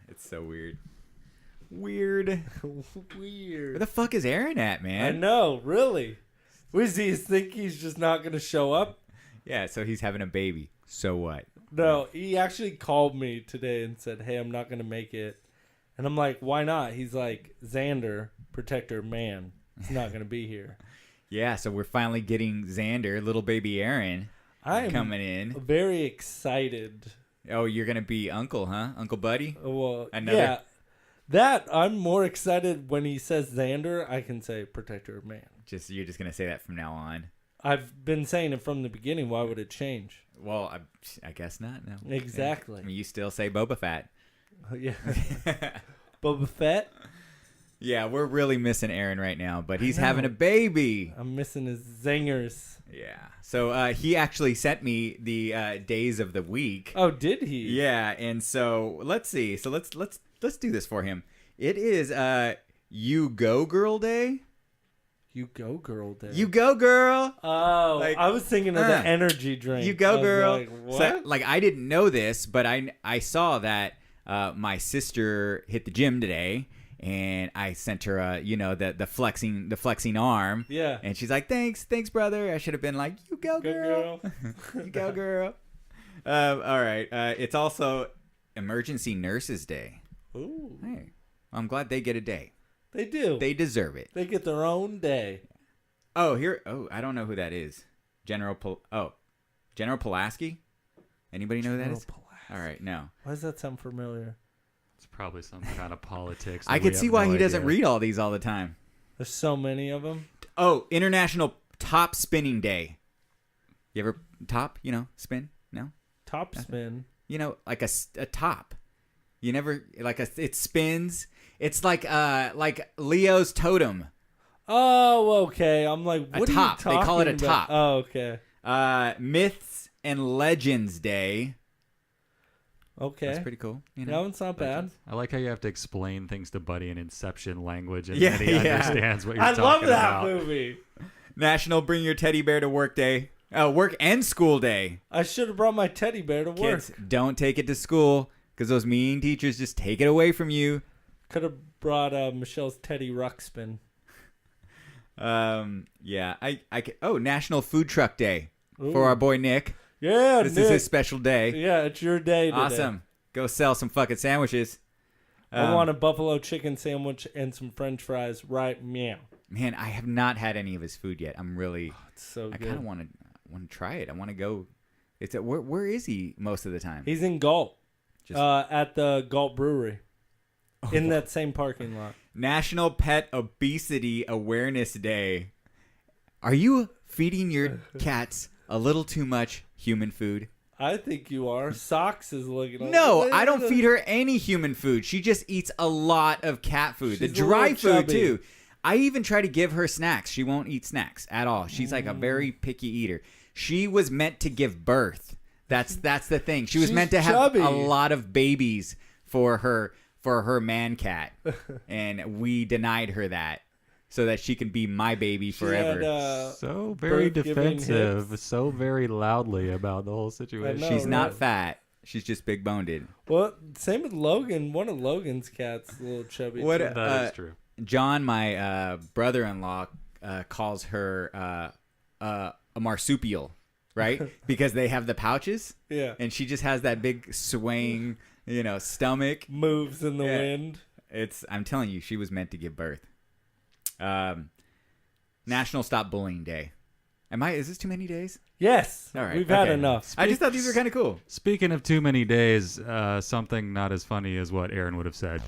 it's so weird. Weird. Weird. Where the fuck is Aaron at, man? I know, really. Does he think he's just not going to show up? Yeah, so he's having a baby. So what? No, he actually called me today and said, hey, I'm not going to make it. And I'm like, why not? He's like, Xander, protector man, he's not going to be here. Yeah, so we're finally getting Xander, little baby Aaron, coming in. Very excited. Oh, you're going to be uncle, huh? Uncle Buddy? Well, yeah. That, I'm more excited when he says Xander, I can say protector man. You're just going to say that from now on. I've been saying it from the beginning. Why would it change? Well, I guess not. No. Exactly. I mean, you still say Boba Fett. Yeah. Boba Fett? Yeah, we're really missing Aaron right now, but he's having a baby. I'm missing his zingers. Yeah. So he actually sent me the days of the week. Oh, did he? Yeah, and so let's see. So let's do this for him. It is You Go Girl Day. You Go Girl Day. You go, girl. Oh, I was thinking of the energy drink. You go, girl. Like, what? So, I didn't know this, but I saw that my sister hit the gym today, and I sent her the flexing arm. Yeah. And she's like, thanks, brother. I should have been like, you go, girl. You go, girl. All right. It's also Emergency Nurses Day. Ooh. Hey, I'm glad they get a day. They do. They deserve it. They get their own day. Oh, I don't know who that is. General Pulaski? Anybody know who that is? Pulaski. All right, no. Why does that sound familiar? It's probably some kind of politics. I could see why he doesn't read all these all the time. There's so many of them. Oh, International Top Spinning Day. You ever spin? No? Top spin? Like a top. You never, it spins. It's like Leo's totem. Oh, okay. I'm like, what a are top. you talking They call it a about? top. Oh, okay. Myths and Legends Day. Okay. That's pretty cool. That one's not bad. I like how you have to explain things to Buddy in Inception language, and then he understands what you're talking about. I love about. that movie. National Bring Your Teddy Bear to Work Day. Work and School Day. I should have brought my teddy bear to work. Kids, don't take it to school because those mean teachers just take it away from you. Could have brought Michelle's Teddy Ruxpin. Yeah. National Food Truck Day. Ooh. For our boy Nick. Yeah, This is his special day. Yeah, it's your day today. Awesome. Go sell some fucking sandwiches. I want a buffalo chicken sandwich and some French fries right meow. Man, I have not had any of his food yet. I'm really... it's so good. I kind of want to try it. I want to go... Where is he most of the time? He's in Galt. At the Galt Brewery. In that same parking lot. National Pet Obesity Awareness Day. Are you feeding your cats a little too much human food? I think you are. Socks is looking like... No, I don't feed her any human food. She just eats a lot of cat food. She's the dry food, chubby. too. I even try to give her snacks. She won't eat snacks at all. She's like a very picky eater. She was meant to give birth. That's the thing. She was meant to have a lot of babies for her man cat. And we denied her that so that she can be my baby forever. So very defensive, so very loudly about the whole situation. She's not fat. She's just big boned. Well, same with Logan. One of Logan's cats is a little chubby. That is true. John, my brother-in-law, calls her a marsupial, right? Because they have the pouches. Yeah. And she just has that big swaying, stomach. Moves in the wind. I'm telling you, she was meant to give birth. National Stop Bullying Day. Is this too many days? Yes. All right. We've had enough. I just thought these were kind of cool. Speaking of too many days, something not as funny as what Aaron would have said.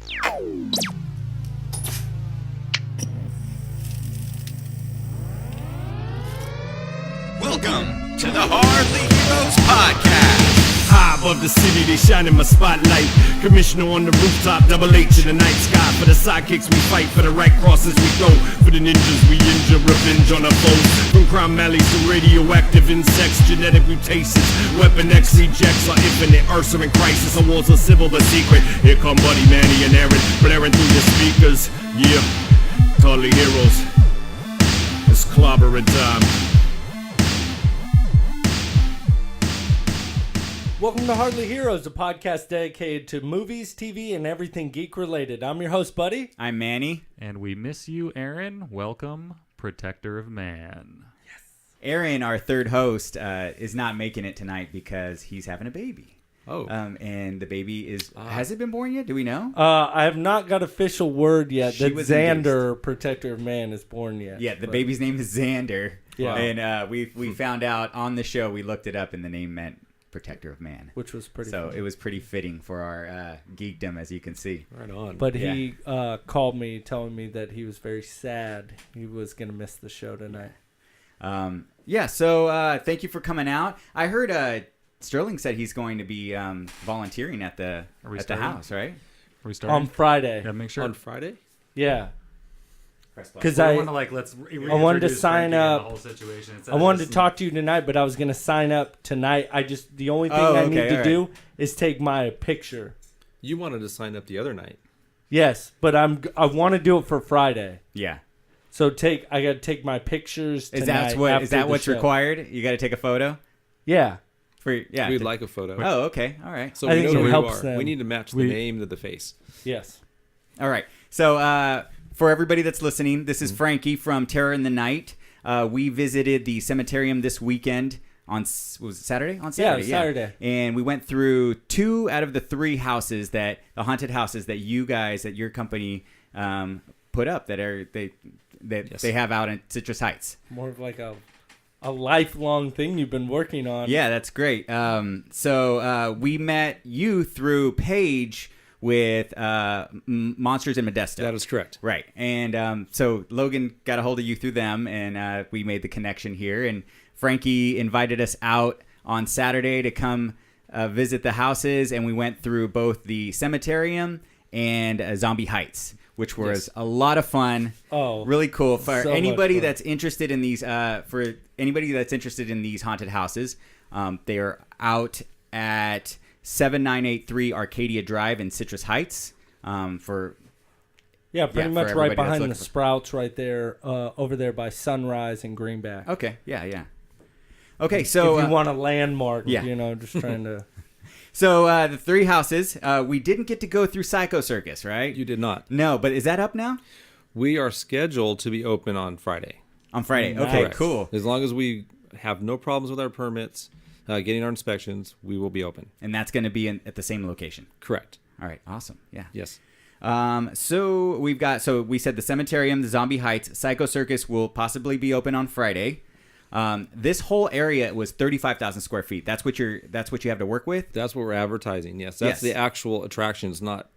Welcome to the Hardly Heroes Podcast. High above the city, they shine in my spotlight. Commissioner on the rooftop, double H in the night sky. For the sidekicks we fight, for the right crosses we throw. For the ninjas we injure, revenge on our foes. From crime alleys to radioactive insects, genetic mutations. Weapon X rejects our infinite Ursa in crisis. Awards are civil but secret. Here come Buddy, Manny, and Aaron, blaring through your speakers. Yeah, Hardly Heroes. It's clobbering time. Welcome to Hardly Heroes, a podcast dedicated to movies, TV, and everything geek-related. I'm your host, Buddy. I'm Manny. And we miss you, Aaron. Welcome, Protector of Man. Yes. Aaron, our third host, is not making it tonight because he's having a baby. Oh. And the baby is... Has it been born yet? Do we know? I have not got official word yet She that was Xander, Protector of Man, is born yet. Yeah, the baby's name is Xander. Yeah. And we found out on the show, we looked it up, and the name meant Protector of Man. Which was pretty So funny. it was pretty fitting for our geekdom, as you can see. Right on. But he called me telling me that he was very sad he was going to miss the show tonight. So thank you for coming out. I heard Sterling said he's going to be volunteering at the house, right? Are we starting? On Friday. Yeah, make sure. On Friday? Yeah. Because I I wanted to sign up. I wanted to talk to you tonight, but I was going to sign up tonight. The only thing I need to do is take my picture. You wanted to sign up the other night. Yes, but I want to do it for Friday. Yeah. So I got to take my pictures tonight. Is that what's required? You got to take a photo? Yeah. We'd like a photo. Oh, okay. All right. So I we think know it who you helps are. them. We need to match the name to the face. Yes. All right. So for everybody that's listening, this is Frankie from Terror in the Night. We visited the cemeterium this weekend was it Saturday? On Saturday, yeah. Saturday. And we went through 2 out of the 3 houses the haunted houses that you guys at your company put up they have out in Citrus Heights. More of like a lifelong thing you've been working on. Yeah, that's great. So we met you through Paige with Monsters in Modesto. That is correct. Right. And so Logan got a hold of you through them, and we made the connection here. And Frankie invited us out on Saturday to come visit the houses, and we went through both the cemeterium and Zombie Heights, which was a lot of fun. Oh, really cool for so anybody that's interested in these. For anybody that's interested in these haunted houses, they are out at 7983 Arcadia Drive in Citrus Heights. Pretty much right behind the Sprouts, right there, over there by Sunrise and Greenback. Okay, yeah. Okay, so if you want a landmark, yeah. Just trying to. So the 3 houses, we didn't get to go through Psycho Circus, right? You did not. No, but is that up now? We are scheduled to be open on Friday. On Friday. Nice. Okay, cool. As long as we have no problems with our permits, getting our inspections, we will be open. And that's going to be at the same location. Correct. All right, awesome. Yeah. Yes. So we said the cemeterium, the Zombie Heights, Psycho Circus will possibly be open on Friday. This whole area was 35,000 square feet. That's what you have to work with. That's what we're advertising. Yes. That's the actual attractions, not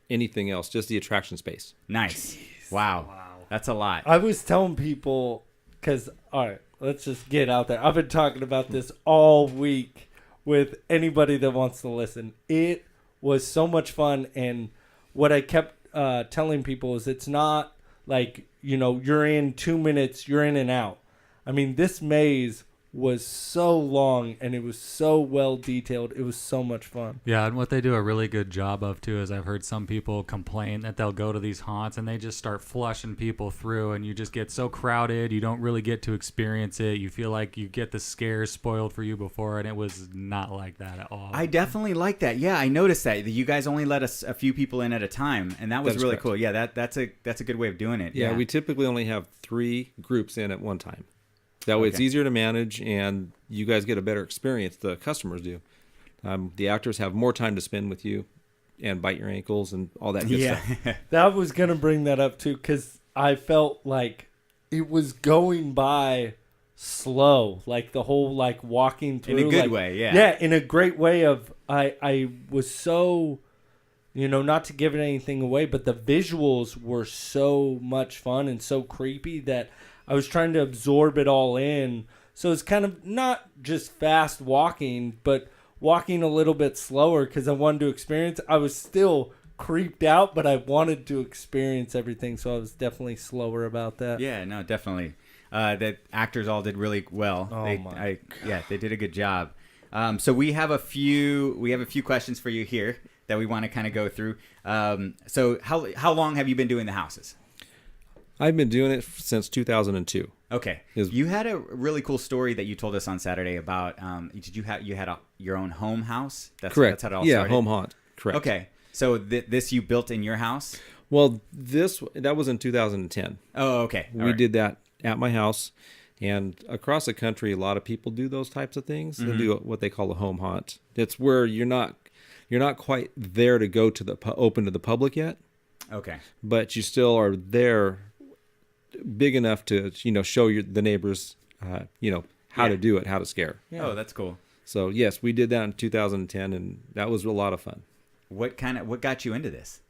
anything else, just the attraction space. Nice. Wow. That's a lot. I was telling people, because, all right, let's just get out there. I've been talking about this all week with anybody that wants to listen. It was so much fun, and what I kept telling people is it's not like, you're in 2 minutes, you're in and out. I mean, this maze was so long, and it was so well detailed. It was so much fun. Yeah, and what they do a really good job of, too, is I've heard some people complain that they'll go to these haunts, and they just start flushing people through, and you just get so crowded, you don't really get to experience it. You feel like you get the scares spoiled for you before, and it was not like that at all. I definitely like that. Yeah, I noticed that. You guys only let us a few people in at a time, and that was really cool. Yeah, that's a good way of doing it. Yeah, we typically only have 3 groups in at one time. That way it's easier to manage, and you guys get a better experience. The customers do. The actors have more time to spend with you and bite your ankles and all that good stuff. That was going to bring that up, too, because I felt like it was going by slow. Like the whole, walking through. In a good way, yeah. Yeah, in a great way of, I was so, not to give it anything away, but the visuals were so much fun and so creepy that I was trying to absorb it all in. So it's kind of not just fast walking, but walking a little bit slower because I wanted to experience. I was still creeped out, but I wanted to experience everything. So I was definitely slower about that. Yeah, no, definitely. The actors all did really well. Oh, they did a good job. So we have a few questions for you here that we want to kind of go through. So how long have you been doing the houses? I've been doing it since 2002. Okay. You had a really cool story that you told us on Saturday about. Did you had your own home house? Correct. That's how it all yeah, started. home haunt. Correct. Okay. So this you built in your house? Well, that was in 2010. Oh, okay. We did that at my house, and across the country, a lot of people do those types of things. They do what they call a home haunt. It's where you're not quite there to go to open to the public yet. Okay. But you still are there, big enough to show the neighbors, how to do it, how to scare. Yeah. Oh, that's cool. So yes, we did that in 2010, and that was a lot of fun. What got you into this?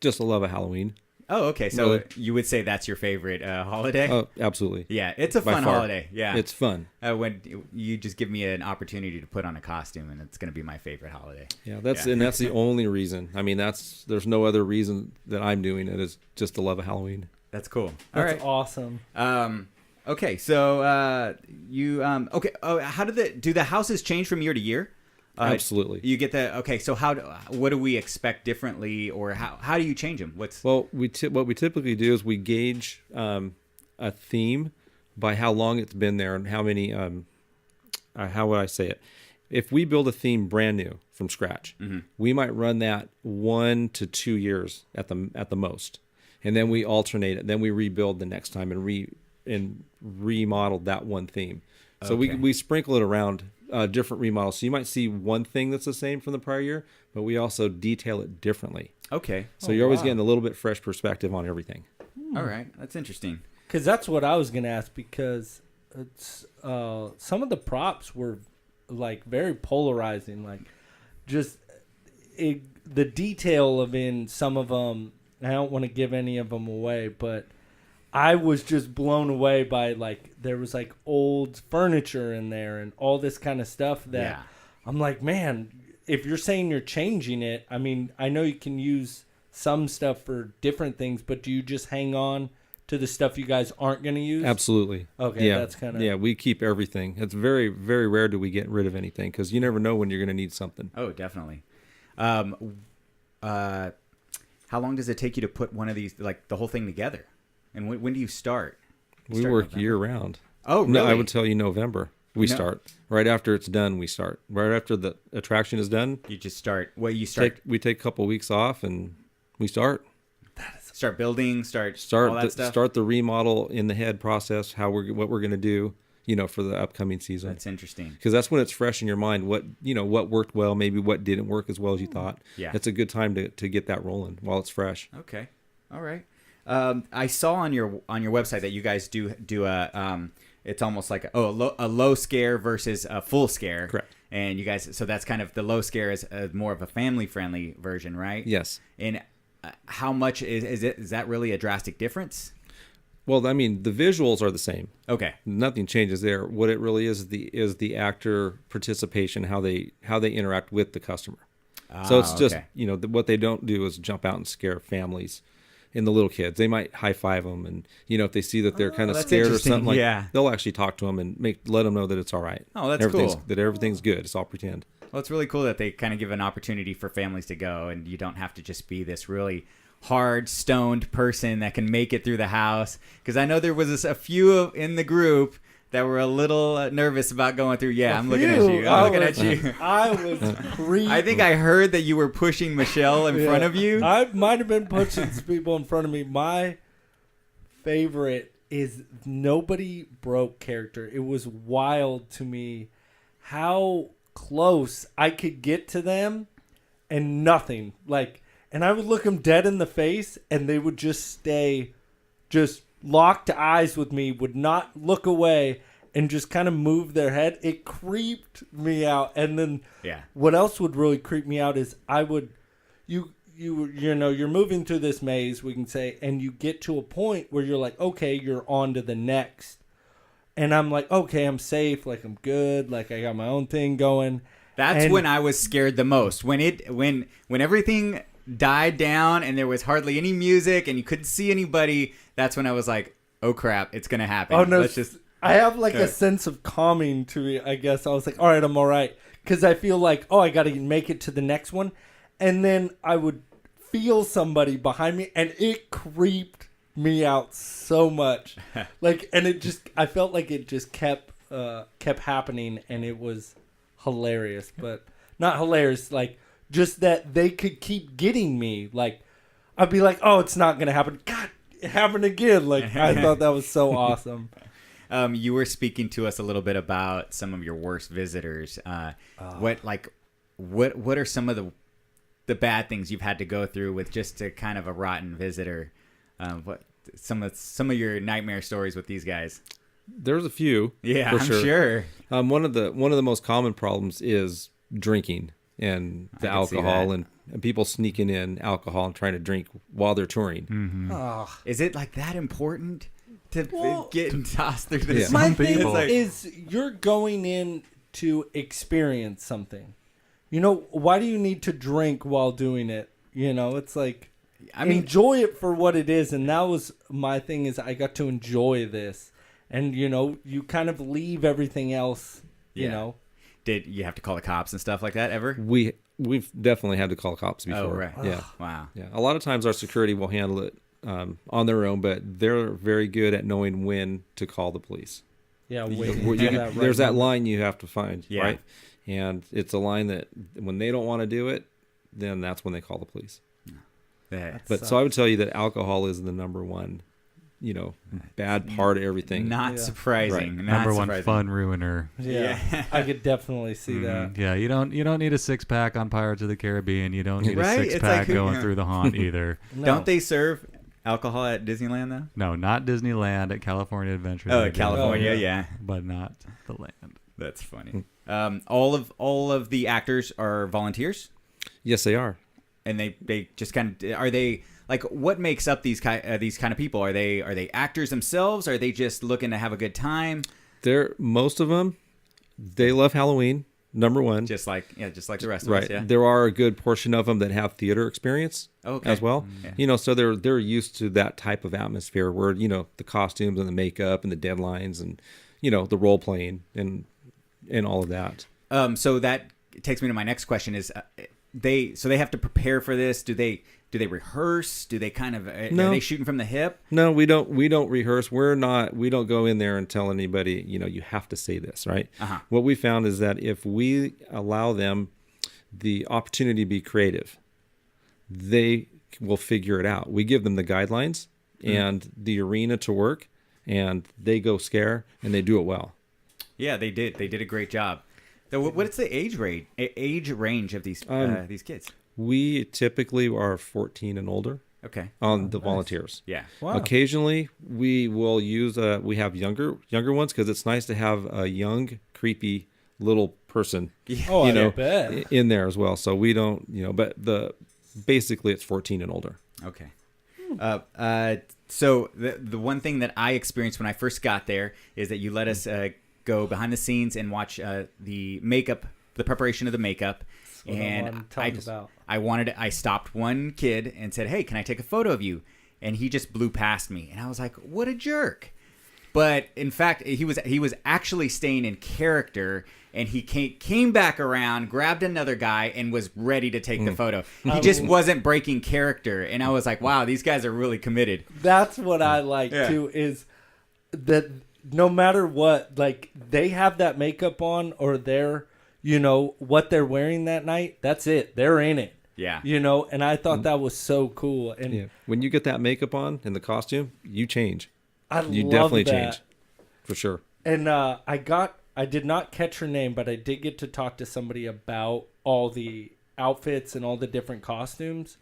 Just a love of Halloween. Oh, okay. So you would say that's your favorite holiday? Oh, absolutely. Yeah, it's a fun holiday. Yeah, it's fun. When you just give me an opportunity to put on a costume, and it's going to be my favorite holiday. Yeah, that's the only reason. I mean, there's no other reason that I'm doing it. Is just the love of Halloween. That's cool. That's awesome. Okay, so you okay? Oh, how do the houses change from year to year? Absolutely. You get the okay. So what do we expect differently, or how do you change them? What we typically do is we gauge a theme by how long it's been there and how many. How would I say it? If we build a theme brand new from scratch, we might run that 1 to 2 years at the most, and then we alternate it. Then we rebuild the next time and remodel that one theme. So we sprinkle it around. Different remodels. So you might see one thing that's the same from the prior year, but we also detail it differently. Okay. So you're always getting a little bit fresh perspective on everything. All right. That's interesting. Because that's what I was going to ask, because it's some of the props were like very polarizing. Like just the detail of in some of them, I don't want to give any of them away, but I was just blown away by there was old furniture in there and all this kind of stuff that I'm like, man, if you're saying you're changing it, I mean, I know you can use some stuff for different things, but do you just hang on to the stuff you guys aren't going to use? Absolutely. Okay, yeah. That's kind of... Yeah, we keep everything. It's very, very rare do we get rid of anything because you never know when you're going to need something. Oh, definitely. How long does it take you to put one of these, the whole thing together? And when do you start? We work year-round. Oh, really? No, I would tell you November. We start. Right after it's done, we start. Right after the attraction is done. You just start. Well, you start. We take a couple of weeks off, and we start. Start building, start all that stuff? Start the remodel in the head process, what we're going to do, for the upcoming season. That's interesting. Because that's when it's fresh in your mind, what worked well, maybe what didn't work as well as you thought. Yeah. It's a good time to get that rolling while it's fresh. Okay. All right. I saw on your website that you guys do a it's almost like a low scare versus a full scare. Correct. And you guys, so that's kind of the low scare is more of a family friendly version, right? Yes. And how much is that really a drastic difference? Well, I mean, the visuals are the same. Okay. Nothing changes there. What it really is the actor participation, how they interact with the customer. So it's just what they don't do is jump out and scare families. And the little kids, they might high five them, and if they see that they're kind of scared or something, they'll actually talk to them and let them know that it's all right. Oh, that's cool. That everything's good. It's all pretend. Well, it's really cool that they kind of give an opportunity for families to go, and you don't have to just be this really hard, stoned person that can make it through the house. Because I know there was a few in the group that were a little nervous about going through. Yeah, I'm looking at you. I was creeped. I think I heard that you were pushing Michelle in front of you. I might have been pushing people in front of me. My favorite is Nobody Broke character. It was wild to me how close I could get to them and nothing. And I would look them dead in the face and they would just stay locked eyes with me, would not look away, and just kind of move their head. It creeped me out. And then what else would really creep me out is you're moving through this maze, we can say, and you get to a point where you're like, okay, you're on to the next. And I'm like, okay, I'm safe, I'm good, I got my own thing going. That's when I was scared the most. When everything died down and there was hardly any music and you couldn't see anybody, that's when I was like, oh crap, it's gonna happen. Oh no, I have a sense of calming to me, I guess. I was like, all right, I'm all right, because I feel like, I gotta make it to the next one. And then I would feel somebody behind me and it creeped me out so much. Like, and I felt like it just kept happening, and it was hilarious, but not hilarious. Like, just that they could keep getting me. Like, I'd be like, oh, it's not going to happen. God, it happened again. Like, I thought that was so awesome. You were speaking to us a little bit about some of your worst visitors. What are some of the bad things you've had to go through with just a kind of a rotten visitor? What some of your nightmare stories with these guys? There's a few. Yeah, for I'm sure. One of the most common problems is drinking and the alcohol and people sneaking in alcohol and trying to drink while they're touring. Mm-hmm. Oh. Is it like that important to get tossed through this? My Some thing people. is you're going in to experience something. You know, why do you need to drink while doing it? You know, it's like, I mean, enjoy it for what it is. And that was my thing, is I got to enjoy this. And, you know, you kind of leave everything else, you know. Did you have to call the cops and stuff like that ever? We've definitely had to call cops before. Oh, right. Yeah. Wow. Yeah. A lot of times our security will handle it on their own, but they're very good at knowing when to call the police. Yeah. There's that line you have to find, Yeah. right? And it's a line that when they don't want to do it, then that's when they call the police. But so I would tell you that alcohol is the number one, you know, bad part of everything. Not surprising. Right. Not Number surprising. one fun ruiner. Yeah. I could definitely see that. Yeah, you don't need a 6-pack on Pirates of the Caribbean. You don't need Right? a It's 6-pack like, going through the haunt either. No. Don't they serve alcohol at Disneyland though? No, not Disneyland. At California Adventure. Oh, they at do. California, Oh, yeah. But not the land. That's funny. All of the actors are volunteers, Yes, they are. and they just kind of are they like what makes up these kind of people? Are they actors themselves? Are they just looking to have a good time? Most of them, they love Halloween. Number one, Just like the rest of right. us. Yeah. There are a good portion of them that have theater experience Okay. as well. Yeah. You know, so they're used to that type of atmosphere where, you know, the costumes and the makeup and the deadlines and, you know, the role playing and all of that. So that takes me to my next question: is they have to prepare for this? Do they rehearse? Do they kind of No. are they shooting from the hip? No, we don't rehearse. We don't go in there and tell anybody, you know, you have to say this, right? Uh-huh. What we found is that if we allow them the opportunity to be creative, they will figure it out. We give them the guidelines and the arena to work, and they go scare and they do it well. Yeah, they did. They did a great job. So what's the age range of these kids? We typically are 14 and older Okay. on the volunteers. Yeah. Wow. Occasionally, we will use we have younger ones because it's nice to have a young, creepy little person, Oh, you I know, bet. in there as well. So we don't, you know, but basically it's 14 and older. Okay. So the one thing that I experienced when I first got there is that you let us go behind the scenes and watch the makeup, the preparation of the makeup. What And about. I stopped one kid and said, "Hey, can I take a photo of you?" And he just blew past me, and I was like, "What a jerk!" But in fact, he was actually staying in character, and he came back around, grabbed another guy, and was ready to take the photo. He just wasn't breaking character, and I was like, "Wow, these guys are really committed." That's what I like too, is that no matter what, like, they have that makeup on, or they're, you know, what they're wearing that night, that's it. They're in it. Yeah. You know, and I thought that was so cool. And Yeah. When you get that makeup on and the costume, you change. You love definitely that. change. For sure. And I did not catch her name, but I did get to talk to somebody about all the outfits and all the different costumes.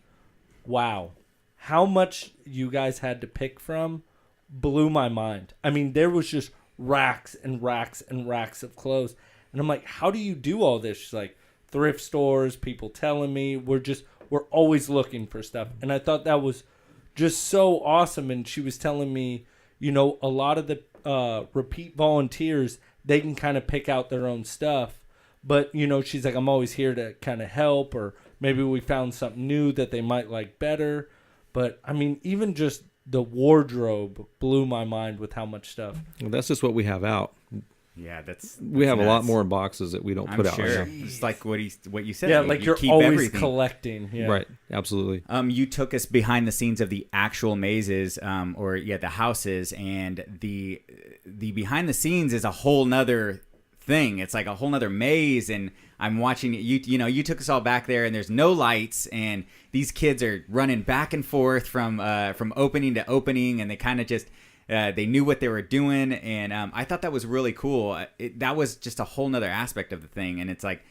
Wow. How much you guys had to pick from blew my mind. I mean, there was just racks and racks and racks of clothes. And I'm like, how do you do all this? She's like, thrift stores, people telling me, we're always looking for stuff. And I thought that was just so awesome. And she was telling me, you know, a lot of the repeat volunteers, they can kind of pick out their own stuff. But, you know, she's like, I'm always here to kind of help, or maybe we found something new that they might like better. But, I mean, even just the wardrobe blew my mind with how much stuff. Well, that's just what we have out. Yeah, that's we have a lot nuts. more in boxes that we don't I'm put out sure. right now. It's like what you said. Yeah, you, like you you're keep always everything. collecting. Yeah. Right, absolutely. You took us behind the scenes of the actual mazes, the houses, and the behind the scenes is a whole nother thing. It's like a whole nother maze, and I'm watching it. You took us all back there, and there's no lights, and these kids are running back and forth from opening to opening, and they kind of just. They knew what they were doing, and I thought that was really cool. That was just a whole nother aspect of the thing, and it's like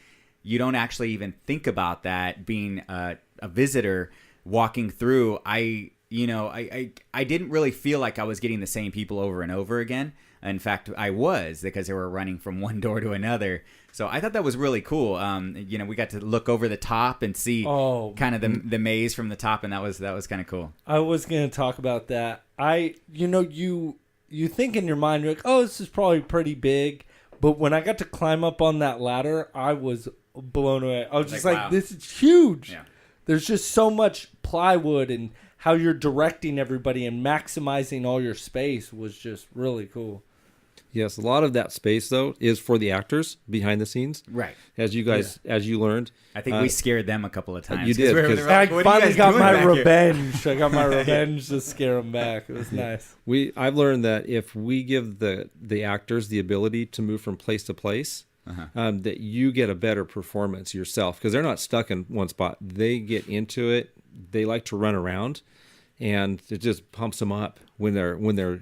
you don't actually even think about that being a visitor walking through. I didn't really feel like I was getting the same people over and over again. In fact, I was, because they were running from one door to another. So I thought that was really cool. We got to look over the top and see kind of the maze from the top, and that was kind of cool. I was going to talk about that. You think in your mind, you're like, oh, this is probably pretty big. But when I got to climb up on that ladder, I was blown away. I was just like, wow. This is huge. Yeah. There's just so much plywood, and how you're directing everybody and maximizing all your space was just really cool. Yes, a lot of that space, though, is for the actors behind the scenes. Right. As you learned. I think we scared them a couple of times. You did, They were because- like, I "What are you finally guys got doing my back here?" revenge. I got my revenge to scare them back. It was nice. I've learned that if we give the actors the ability to move from place to place, that you get a better performance yourself, because they're not stuck in one spot. They get into it. They like to run around, and it just pumps them up when they're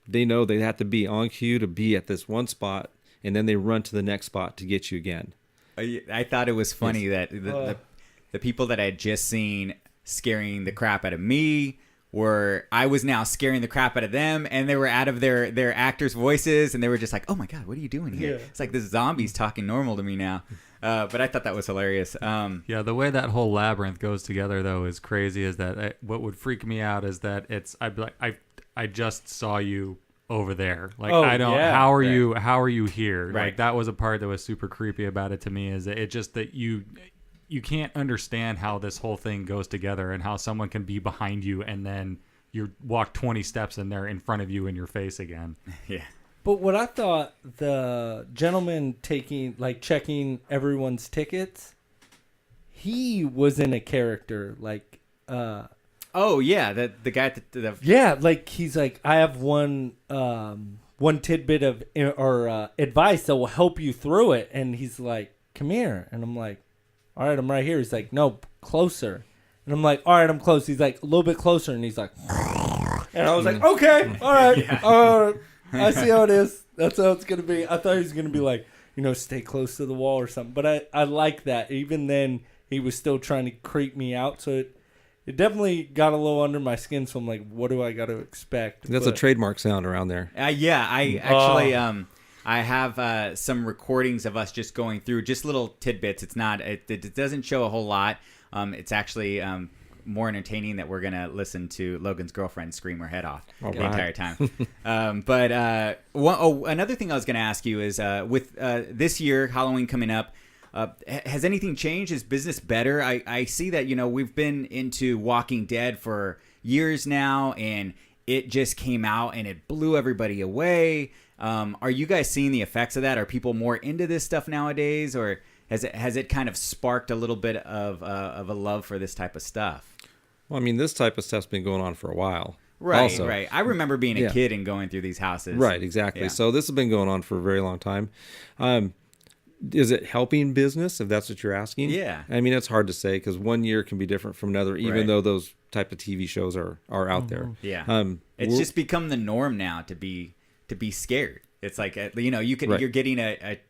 they know they have to be on cue to be at this one spot, and then they run to the next spot to get you again. I thought it was funny that the people that I had just seen scaring the crap out of me I was now scaring the crap out of them, and they were out of their actors' voices, and they were just like, oh my God, what are you doing here? Yeah. It's like this zombie's talking normal to me now. But I thought that was hilarious. Yeah, the way that whole labyrinth goes together, though, is crazy. Is that what would freak me out is that I'd be like, I just saw you over there. Like, Oh, I don't. yeah. How are you here? Right. Like, that was a part that was super creepy about it to me. Is that it just that you can't understand how this whole thing goes together, and how someone can be behind you and then you walk 20 steps and they're in front of you in your face again. Yeah. But what I thought, the gentleman checking everyone's tickets, he was in a character, Oh yeah, the guy at the yeah, like he's like, I have one tidbit of advice that will help you through it, and he's like, come here, and I'm like, all right, I'm right here. He's like, no, closer, and I'm like, all right, I'm close. He's like, a little bit closer, and he's like, and I was like, okay, all right, I see how it is. That's how it's gonna be. I thought he was gonna be like, stay close to the wall or something, but I like that. Even then, he was still trying to creep me out, so it definitely got a little under my skin, so I'm like, what do I got to expect? That's a trademark sound around there. Yeah, I actually I have some recordings of us just going through just little tidbits. It's not it doesn't show a whole lot. It's actually more entertaining that we're gonna listen to Logan's girlfriend scream her head off the entire time. Another thing I was gonna ask you is with this year Halloween coming up. Has anything changed? Is business better? I see that, we've been into Walking Dead for years now, and it just came out and it blew everybody away. Are you guys seeing the effects of that? Are people more into this stuff nowadays, or has it kind of sparked a little bit of a love for this type of stuff? Well, I mean, this type of stuff's been going on for a while. Right, also. right. I remember being a kid and going through these houses. Right, exactly. Yeah. So this has been going on for a very long time. Is it helping business, if that's what you're asking? Yeah. I mean, it's hard to say, because one year can be different from another, even though those type of TV shows are out there. Yeah. It's just become the norm now to be scared. It's like, you're getting a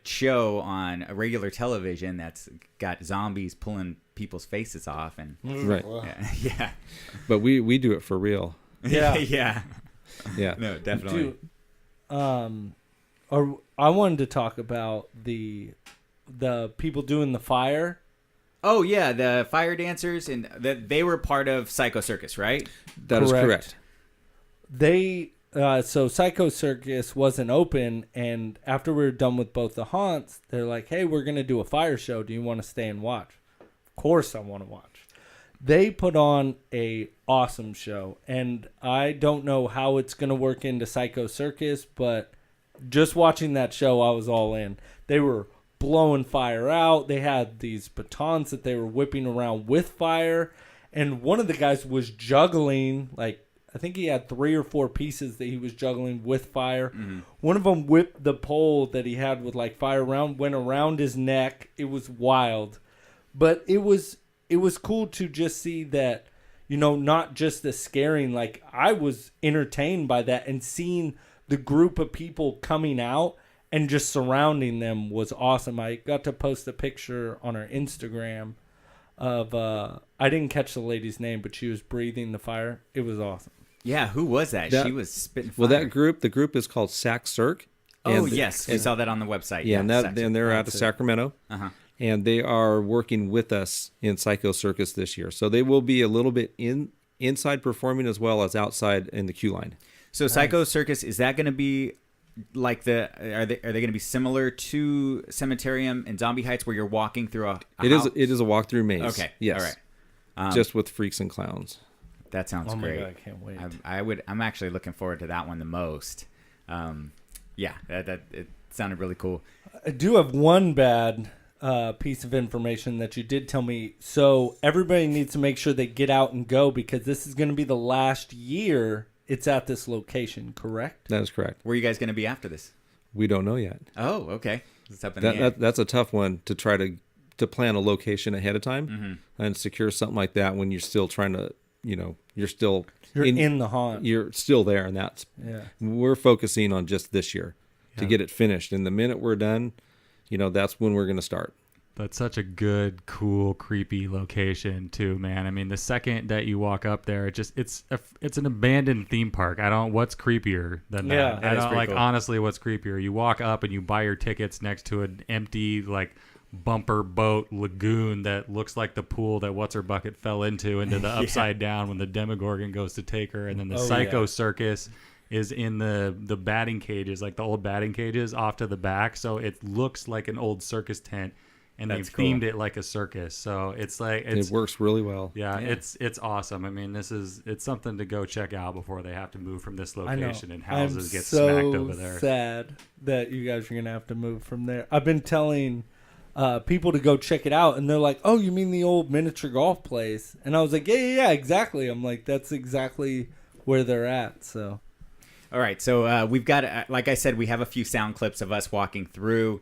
show on a regular television that's got zombies pulling people's faces off, and right. Yeah. But we do it for real. Yeah. Yeah. Yeah. No, definitely. I wanted to talk about the people doing the fire. Oh yeah, the fire dancers, and they were part of Psycho Circus, right? That is correct. They so Psycho Circus wasn't open, and after we were done with both the haunts, they're like, "Hey, we're gonna do a fire show. Do you want to stay and watch?" Of course, I want to watch. They put on a awesome show, and I don't know how it's gonna work into Psycho Circus, but just watching that show, I was all in. They were blowing fire out. They had these batons that they were whipping around with fire. And one of the guys was juggling, like, I think he had 3 or 4 pieces that he was juggling with fire. Mm-hmm. One of them whipped the pole that he had with, like, fire around, went around his neck. It was wild. But it was cool to just see that, you know, not just the scaring. Like, I was entertained by that, and seeing the group of people coming out and just surrounding them was awesome. I got to post a picture on our Instagram of, I didn't catch the lady's name, but she was breathing the fire. It was awesome. Yeah, who was that? She was spitting fire. Well, the group is called Sac Cirque. Oh, yes. We saw that on the website. Yeah, and they're out of Sacramento. Uh-huh. And they are working with us in Psycho Circus this year. So they will be a little bit inside performing as well as outside in the queue line. So Psycho Circus, is that going to be like are they going to be similar to Cemeterium and Zombie Heights where you're walking through a house? It is a walk-through maze. Okay. Yes. All right. Just with freaks and clowns. That sounds great. Oh my God, I can't wait. I'm actually looking forward to that one the most. Yeah, it sounded really cool. I do have one bad piece of information that you did tell me. So everybody needs to make sure they get out and go, because this is going to be the last year it's at this location, correct? That is correct. Where are you guys going to be after this? We don't know yet. Oh, okay. It's up in the air. That's a tough one to try to plan a location ahead of time and secure something like that when you're still trying to, you know, you're in the haunt. You're still there, and we're focusing on just this year to get it finished. And the minute we're done, you know, that's when we're going to start. That's such a good, cool, creepy location too, man. I mean, the second that you walk up there, it's an abandoned theme park. What's creepier than that? Yeah, I don't like cool. Honestly, what's creepier? You walk up and you buy your tickets next to an empty like bumper boat lagoon that looks like the pool that What's Her Bucket fell into the upside down when the Demogorgon goes to take her, and then the Psycho Circus is in the batting cages, like the old batting cages off to the back, so it looks like an old circus tent. And they've themed it like a circus, so it works really well. Yeah, it's awesome. I mean, it's something to go check out before they have to move from this location and houses get smacked over there. I'm so sad that you guys are gonna have to move from there. I've been telling people to go check it out, and they're like, "Oh, you mean the old miniature golf place?" And I was like, "Yeah, exactly." I'm like, "That's exactly where they're at." So, all right. So we've got, like I said, we have a few sound clips of us walking through.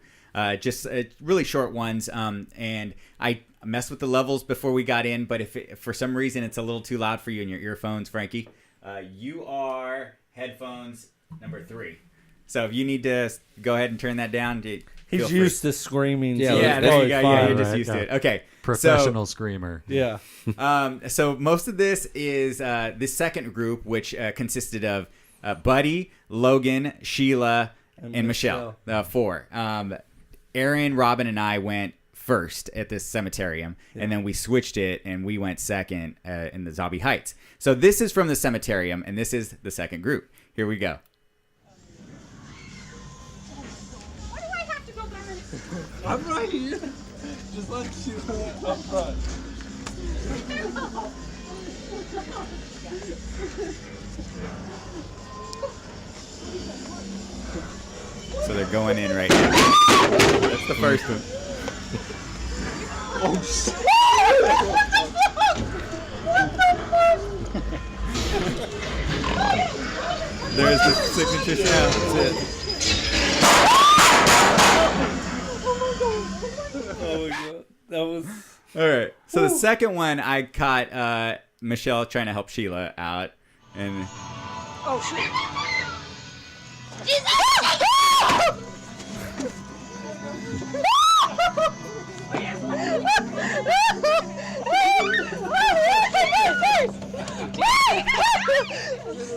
Just really short ones, and I messed with the levels before we got in, but if for some reason it's a little too loud for you in your earphones, Frankie, you are headphones number 3. So if you need to go ahead and turn that down, he's used to screaming. Yeah, there you go. Yeah, you're just used to it. Okay. Professional screamer. Yeah. So most of this is this second group, which consisted of Buddy, Logan, Shielah, and Michelle. 4. Aaron, Robin, and I went first at this cemeterium, and then we switched it, and we went second in the Zombie Heights. So this is from the cemeterium, and this is the second group. Here we go. Why do I have to go back? I'm right here. Just let you up front. So they're going in right now. That's the first one. Oh, shit. There's the signature sound. That's it. Oh my God. That was... All right. So the second one, I caught Michelle trying to help Shielah out. And... Oh, shit.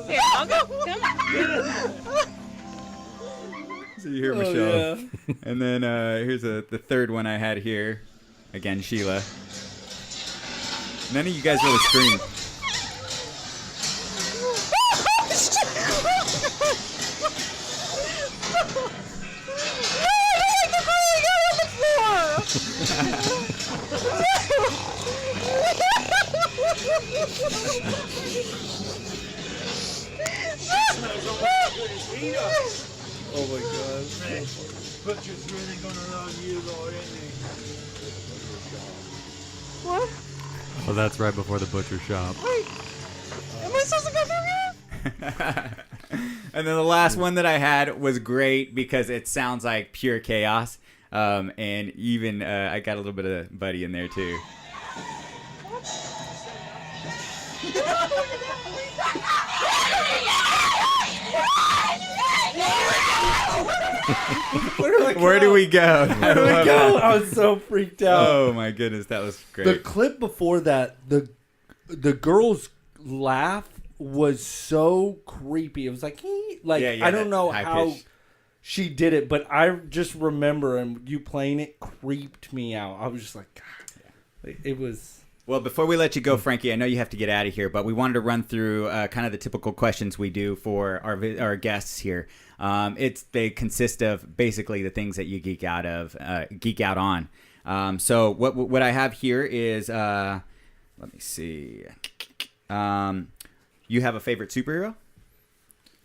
Here, I'll go. So you hear Michelle. Yeah. And then here's the third one I had here. Again, Shielah. None of you guys really screamed. Oh my god. Butcher's really gonna love you, Lord, isn't he? What? Well, that's right before the butcher shop. Wait. Am I supposed to go through here? And then the last one that I had was great because it sounds like pure chaos. And even I got a little bit of Buddy in there too. Where do we go? Where do we go? I was so freaked out. Oh my goodness, that was great. The clip before that, the girl's laugh was so creepy. It was like, I don't know how she did it, but I just remember and you playing it creeped me out. I was just like, God, it was. Well, before we let you go, Frankie, I know you have to get out of here, but we wanted to run through kind of the typical questions we do for our guests here. They consist of basically the things that you geek out on. So what I have here is let me see. You have a favorite superhero?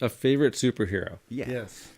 A favorite superhero? Yeah. Yes.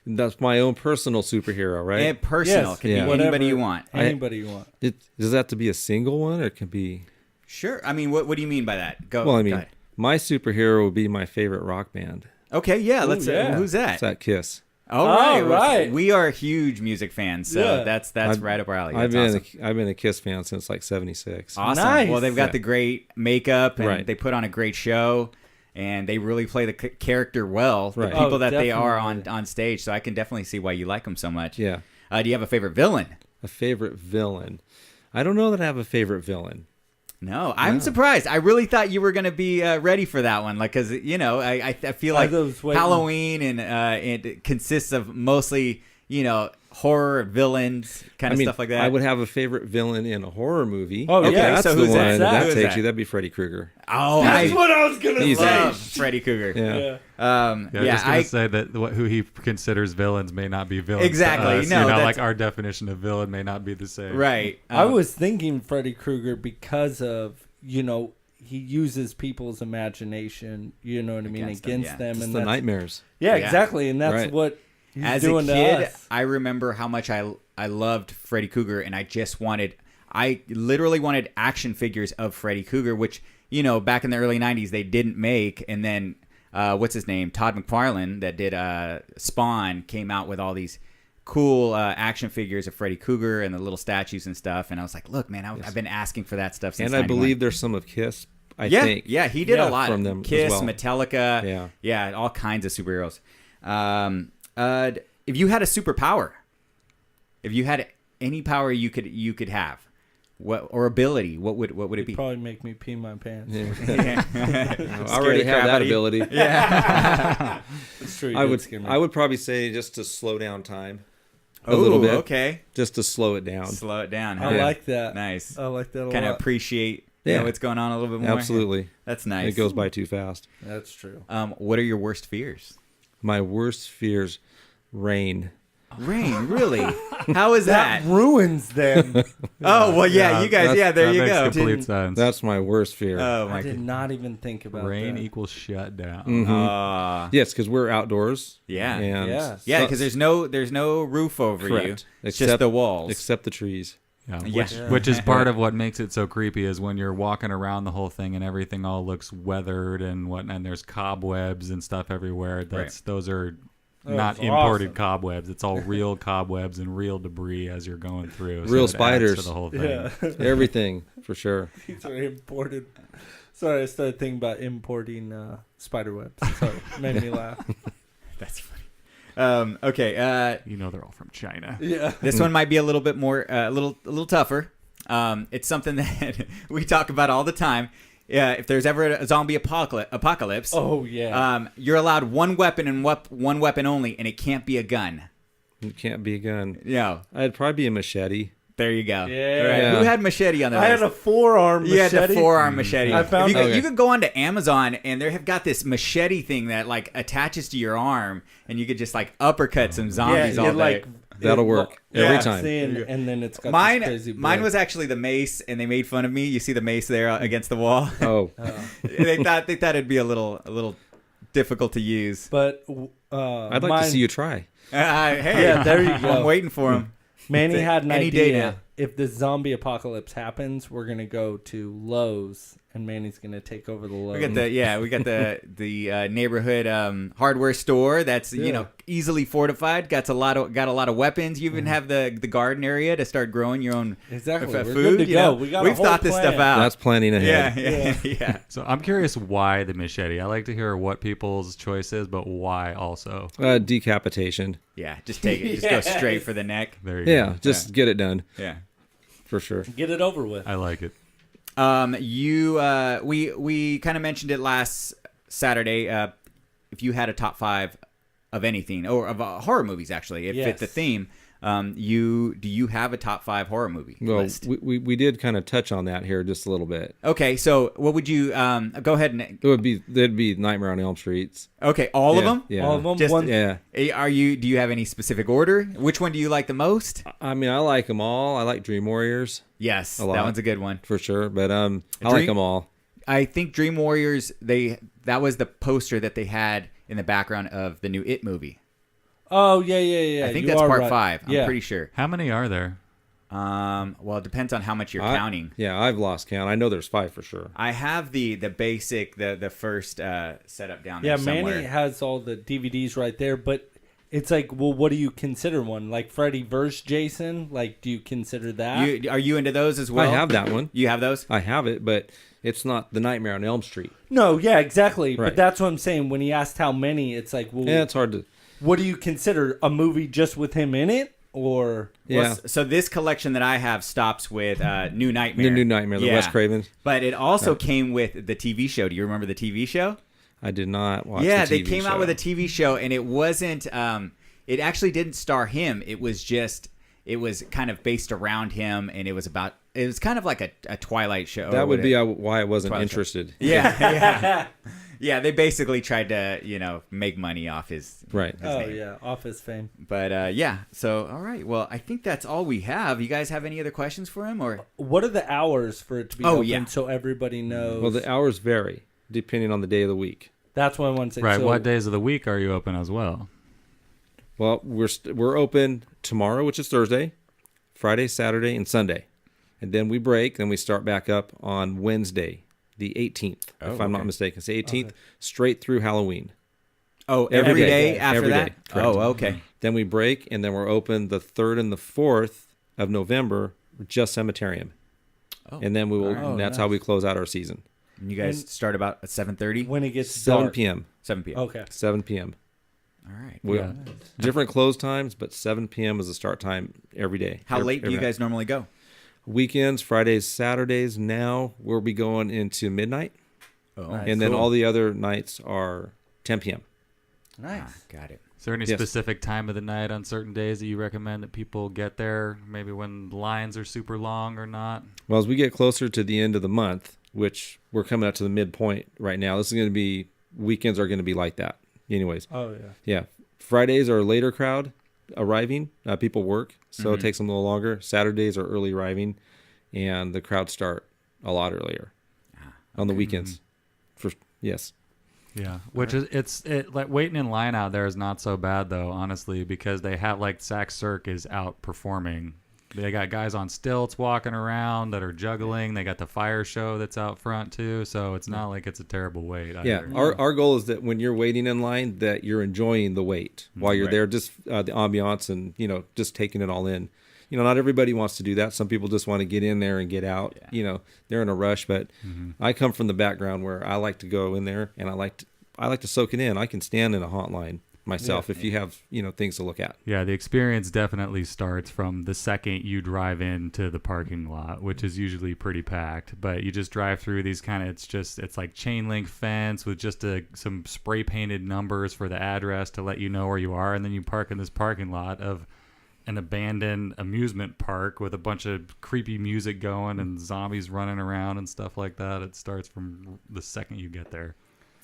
That's my own personal superhero, right? And personal. Yes. Can Yeah. be anybody you want. Anybody you want. Does that have to be a single one, or it can be? Sure. I mean, what do you mean by that? Go. Well, I go mean, ahead. my superhero would be my favorite rock band. Okay, yeah. Let's. yeah. Who's that? It's that Kiss. All right. Oh, right. We are huge music fans, so Yeah. that's right up our alley. I've That's been awesome. I've been a Kiss fan since like '76. Awesome. Nice. Well, they've got Yeah. the great makeup, and Right. they put on a great show, and they really play the character well. The Right. people Oh, that they are definitely. on stage, so I can definitely see why you like them so much. Yeah. Do you have a favorite villain? A favorite villain? I don't know that I have a favorite villain. No, I'm surprised. I really thought you were going to be ready for that one, like because I feel like was waiting. Halloween and it consists of mostly horror villains kind of stuff like that. I would have a favorite villain in a horror movie. Oh, Okay, yeah. That's so the who's one that? that Who is takes that? you. That'd be Freddy Krueger. Oh, That's I what I was going to Easy. say. love Freddy Krueger. Yeah. Just gonna say that who he considers villains may not be villains. Exactly. To us. No, that's- like our definition of villain may not be the same. Right. I was thinking Freddy Krueger because of, he uses people's imagination, you know what I mean, Against against them, them. Just And the that's, nightmares. yeah, Yeah. exactly. And that's Right. what he's As a doing to kid, us. I remember how much I loved Freddy Krueger, and I literally wanted action figures of Freddy Krueger, which, back in the early 90s, they didn't make. And then, what's his name? Todd McFarlane, that did Spawn, came out with all these cool action figures of Freddy Krueger and the little statues and stuff. And I was like, look, man, I've been asking for that stuff since And I 91. believe there's some of Kiss. I yeah, think. yeah, he did a lot from them as Kiss, well. Metallica, yeah, all kinds of superheroes. If you had a superpower, if you had any power you could have, or ability, what would it It'd be? probably make me pee my pants. I already the have crap out that of you. ability. It's true. I would probably say just to slow down time a Ooh, little bit. Okay, Just to slow it down. slow it down. Huh? I like that. Nice. I like that a lot. Kind of appreciate Yeah. what's going on a little bit more. Absolutely. That's nice. It goes by too fast. That's true. What are your worst fears? My worst fears, rain. Rain, really? How is that? Ruins them. Oh well, yeah, you guys, that's- there that you makes go. complete sense. That's my worst fear. Oh I my did god. not even think about Rain that. equals shutdown. Mhm. Yes, because we're outdoors. Yeah. And Yeah. Yeah, because there's no roof over you. Correct. It's just the walls. Except the trees. Yeah, Yeah. which is part of what makes it so creepy is when you're walking around the whole thing and everything all looks weathered and whatnot, and there's cobwebs and stuff everywhere. Those are not That's imported awesome. cobwebs. It's all real cobwebs and real debris as you're going through. Real it adds spiders. to the whole thing. Yeah. Everything, for sure. These are imported. Sorry, I started thinking about importing spider webs. Sorry, made me laugh. That's funny. Okay. They're all from China. Yeah. This one might be a little bit more, a little tougher. It's something that we talk about all the time. If there's ever a zombie apocalypse, Oh yeah. you're allowed one weapon and one weapon only, and it can't be a gun. It can't be a gun. Yeah. I'd probably be a machete. There you go. Yeah. All right. Yeah. Who had machete on the I list? had a forearm machete. You had the forearm machete. I found If you, that. you could go onto Amazon and they have got this machete thing that like attaches to your arm, and you could just like uppercut some zombies all day. That'll work every Yeah. time. And then it's got this crazy Mine blood. was actually the mace, and they made fun of me. You see the mace there against the wall. Oh, they thought it'd be a little difficult to use. But I'd like to see you try. Hey, Yeah, there you go. I'm waiting for him. Manny had an Any day idea. now. If the zombie apocalypse happens, we're gonna go to Lowe's, and Manny's gonna take over the Lowe's. We got the neighborhood hardware store that's easily fortified. Got a lot of weapons. You even have the garden area to start growing your own Exactly. We're food. good to you go. know? We've thought this stuff out. That's planning ahead. Yeah. So I'm curious why the machete. I like to hear what people's choice is, but why also. Decapitation. Yeah, just take it. Just go straight for the neck. There you Yeah, go. just get it done Yeah. for sure. Get it over with. I like it. We kind of mentioned it last Saturday. If you had a top 5 of anything or of horror movies, actually, it fit the theme. Do you have a top 5 horror movie list? We did kind of touch on that here just a little bit. Okay, so what would you go ahead and There'd be Nightmare on Elm Street. okay, all of them? Yeah. All of them. Just- One, Yeah. Do you have any specific order? Which one do you like the most? I mean, I like them all. I like Dream Warriors Yes, lot. that one's a good one. for sure, but I like them all. I think Dream Warriors, that was the poster that they had in the background of the new It movie. Oh yeah. I think You that's are part right. 5. I'm Yeah. pretty sure. How many are there? Well, it depends on how much you're counting. Yeah, I've lost count. I know there's 5 for sure. I have the basic the first setup down there Yeah, somewhere. Manny has all the DVDs right there, but it's like, well, what do you consider one? Like Freddy vs. Jason? Like, do you consider that? Are you into those as well? I have that one. You have those? I have it, but it's not the Nightmare on Elm Street. No, yeah, exactly. Right. But that's what I'm saying. When he asked how many, it's like, well, Yeah, it's hard to. what do you consider? A movie just with him in it? Or Yeah, Well, so this collection that I have stops with New Nightmare. the New Nightmare, the Wes Craven. But it also came with the TV show. Do you remember the TV show? I did not watch. Yeah, the they TV came out show. with a TV show, and it wasn't. It actually didn't star him. It was kind of based around him, and it was kind of like a Twilight show. That would be why I wasn't Twilight interested. Yeah. Yeah, they basically tried to, make money off his Right. name. Office fame. But so all right. Well, I think that's all we have. You guys have any other questions for him or What are the hours for it to be Oh, open yeah. so everybody knows? Well, the hours vary depending on the day of the week. That's what I want to say. Right. So, What days of the week are you open as well? Well, we're open tomorrow, which is Thursday, Friday, Saturday, and Sunday, and then we break. Then we start back up on Wednesday, the 18th, if I'm not mistaken. It's the 18th, straight through Halloween. every day after Every that? day, correct. Oh, okay. Then we break, and then we're open the 3rd and the 4th of November, just Cemeterium. And then we will. And that's how we close out our season. And you guys start about at 7:30? when it gets 7 dark. p.m. 7 p.m. Okay. 7 p.m. All right. We, Yeah. Different close times, but 7 p.m. is the start time every day. How late do you night. guys normally go? Weekends, Fridays, Saturdays. Now we'll be going into midnight, Oh, and then all the other nights are 10 p.m. Nice. got it. Is there any Yes. specific time of the night on certain days that you recommend that people get there? Maybe when lines are super long or not? Well, as we get closer to the end of the month, which we're coming up to the midpoint right now, this is going to be weekends are going to be like that. Anyways, Oh yeah. yeah, Fridays are a later crowd arriving. People work, so it takes them a little longer. Saturdays are early arriving, and the crowds start a lot earlier on the weekends. Yes. Yeah, which is it's like waiting in line out there is not so bad though, honestly, because they have like Zach Cirque is out performing. They got guys on stilts walking around that are juggling. They got the fire show that's out front too, so it's not like it's a terrible wait. Yeah, either. our goal is that when you're waiting in line, that you're enjoying the wait while you're Right. there, just the ambiance and just taking it all in. Not everybody wants to do that. Some people just want to get in there and get out. Yeah. They're in a rush. But I come from the background where I like to go in there and I like to soak it in. I can stand in a haunt line myself if you have things to look at. Yeah, the experience definitely starts from the second you drive into the parking lot, which is usually pretty packed. But you just drive through these it's like chain link fence with just some spray painted numbers for the address to let you know where you are, and then you park in this parking lot of an abandoned amusement park with a bunch of creepy music going and zombies running around and stuff like that. It starts from the second you get there.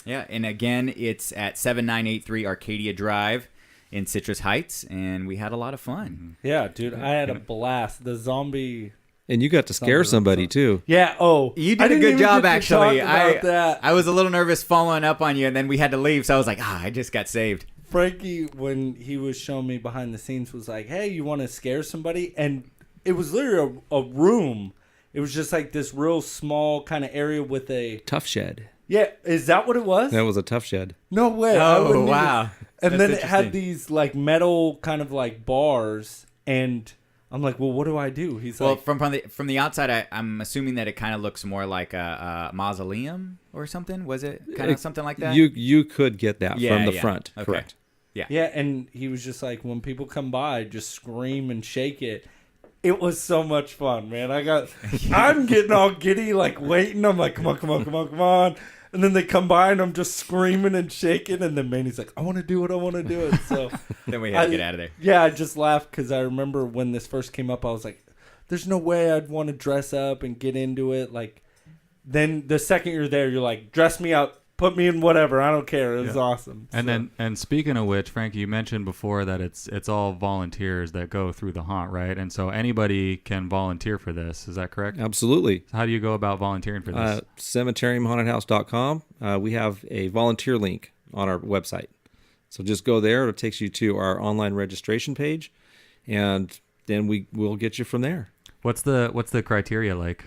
Yeah, and again, it's at 7983 Arcadia Drive in Citrus Heights, and we had a lot of fun. Yeah, dude, I had a blast. The zombie. And you got to scare somebody too. Yeah. Oh, You I did a didn't good even job, get to actually. talk about that. I was a little nervous following up on you, and then we had to leave, so I was like, I just got saved. Frankie, when he was showing me behind the scenes, was like, "Hey, you want to scare somebody?" And it was literally a room. It was just like this real small kind of area with a Tough shed. Yeah, is that what it was? That was a tough shed. No way. Oh, wow. And That's then it had interesting. these like metal kind of like bars, and I'm like, well, what do I do? He's Well, like, from the outside, I'm assuming that it kind of looks more like a mausoleum or something. Was it kind of something like that? You could get that Yeah, from the yeah. front. Okay. Correct. yeah, and he was just like, when people come by, just scream and shake it. It was so much fun, man. I'm getting all giddy, like waiting. I'm like, come on, come on, come on, come on. And then they come by and I'm just screaming and shaking. And then Manny's like, I want to do it. I want to do it. So Then we had to get out of there. Yeah, I just laughed because I remember when this first came up, I was like, there's no way I'd want to dress up and get into it. Like, then the second you're there, you're like, dress me up. Put me in whatever. I don't care. It was awesome. And speaking of which, Frankie, you mentioned before that it's all volunteers that go through the haunt, right? And so anybody can volunteer for this. Is that correct? Absolutely. How do you go about volunteering for this? Cemeteriumhauntedhouse.com. We have a volunteer link on our website. So just go there. It takes you to our online registration page, and then we'll get you from there. What's the criteria like?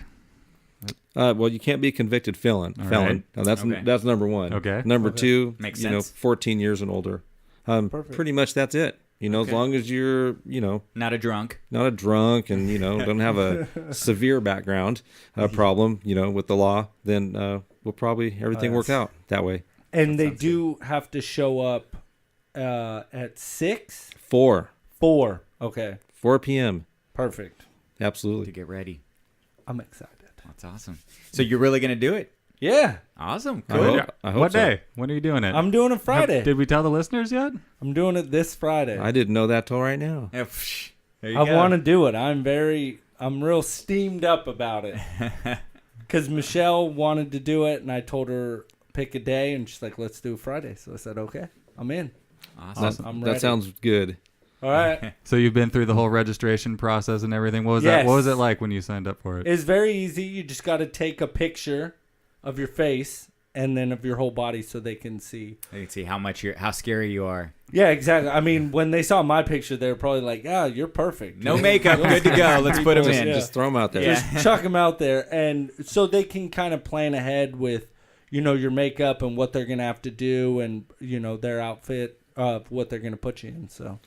Well, you can't be a convicted felon. right. Now, that's number one. Okay. Number two, Makes you know, sense. 14 years and older. Pretty much that's it. You know, as long as you're, you know, Not a drunk. not a drunk and, you know, don't have a severe background problem, you know, with the law, then we'll probably everything work out that way. And they do have to show up at 6? 4 Okay. 4 p.m. Perfect. To Absolutely. get ready. I'm excited. That's awesome. So you're really going to do it? Yeah. Awesome. I Cool. hope, I hope What so. day? When are you doing it? I'm doing it Friday. Did we tell the listeners yet? I'm doing it this Friday. I didn't know that till right now. Yeah, psh, there you I go. want to do it. I'm real steamed up about it. Because Michelle wanted to do it, and I told her pick a day, and she's like, let's do Friday. So I said, okay, I'm in. Awesome. I'm ready. That sounds good. All right. So you've been through the whole registration process and everything. What was Yes. that? What was it like when you signed up for it? It's very easy. You just got to take a picture of your face and then of your whole body so they can see. You can see how scary you are. Yeah, exactly. I mean, when they saw my picture, they were probably like, "Yeah, you're perfect. No makeup. Good to go. Let's put them in. Yeah. Just throw them out there. Yeah. Just chuck them out there." And so they can kind of plan ahead with, you know, your makeup and what they're going to have to do and, you know, their outfit of what they're going to put you in. So.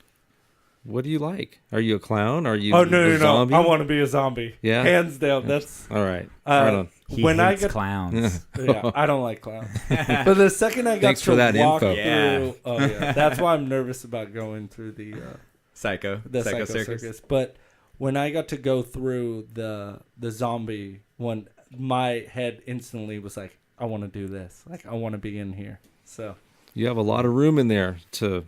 What do you like? Are you a clown? Are you Oh, a no. zombie? I want to be a zombie. Yeah? Hands down. That's. All right. Right on. He when I hates got clowns. Yeah, I don't like clowns. But the second I got Thanks to for that walk info. through, Yeah. oh yeah, that's why I'm nervous about going through the Psycho circus. But when I got to go through the zombie one, my head instantly was like, I want to do this. Like, I want to be in here. So You have a lot of room in there to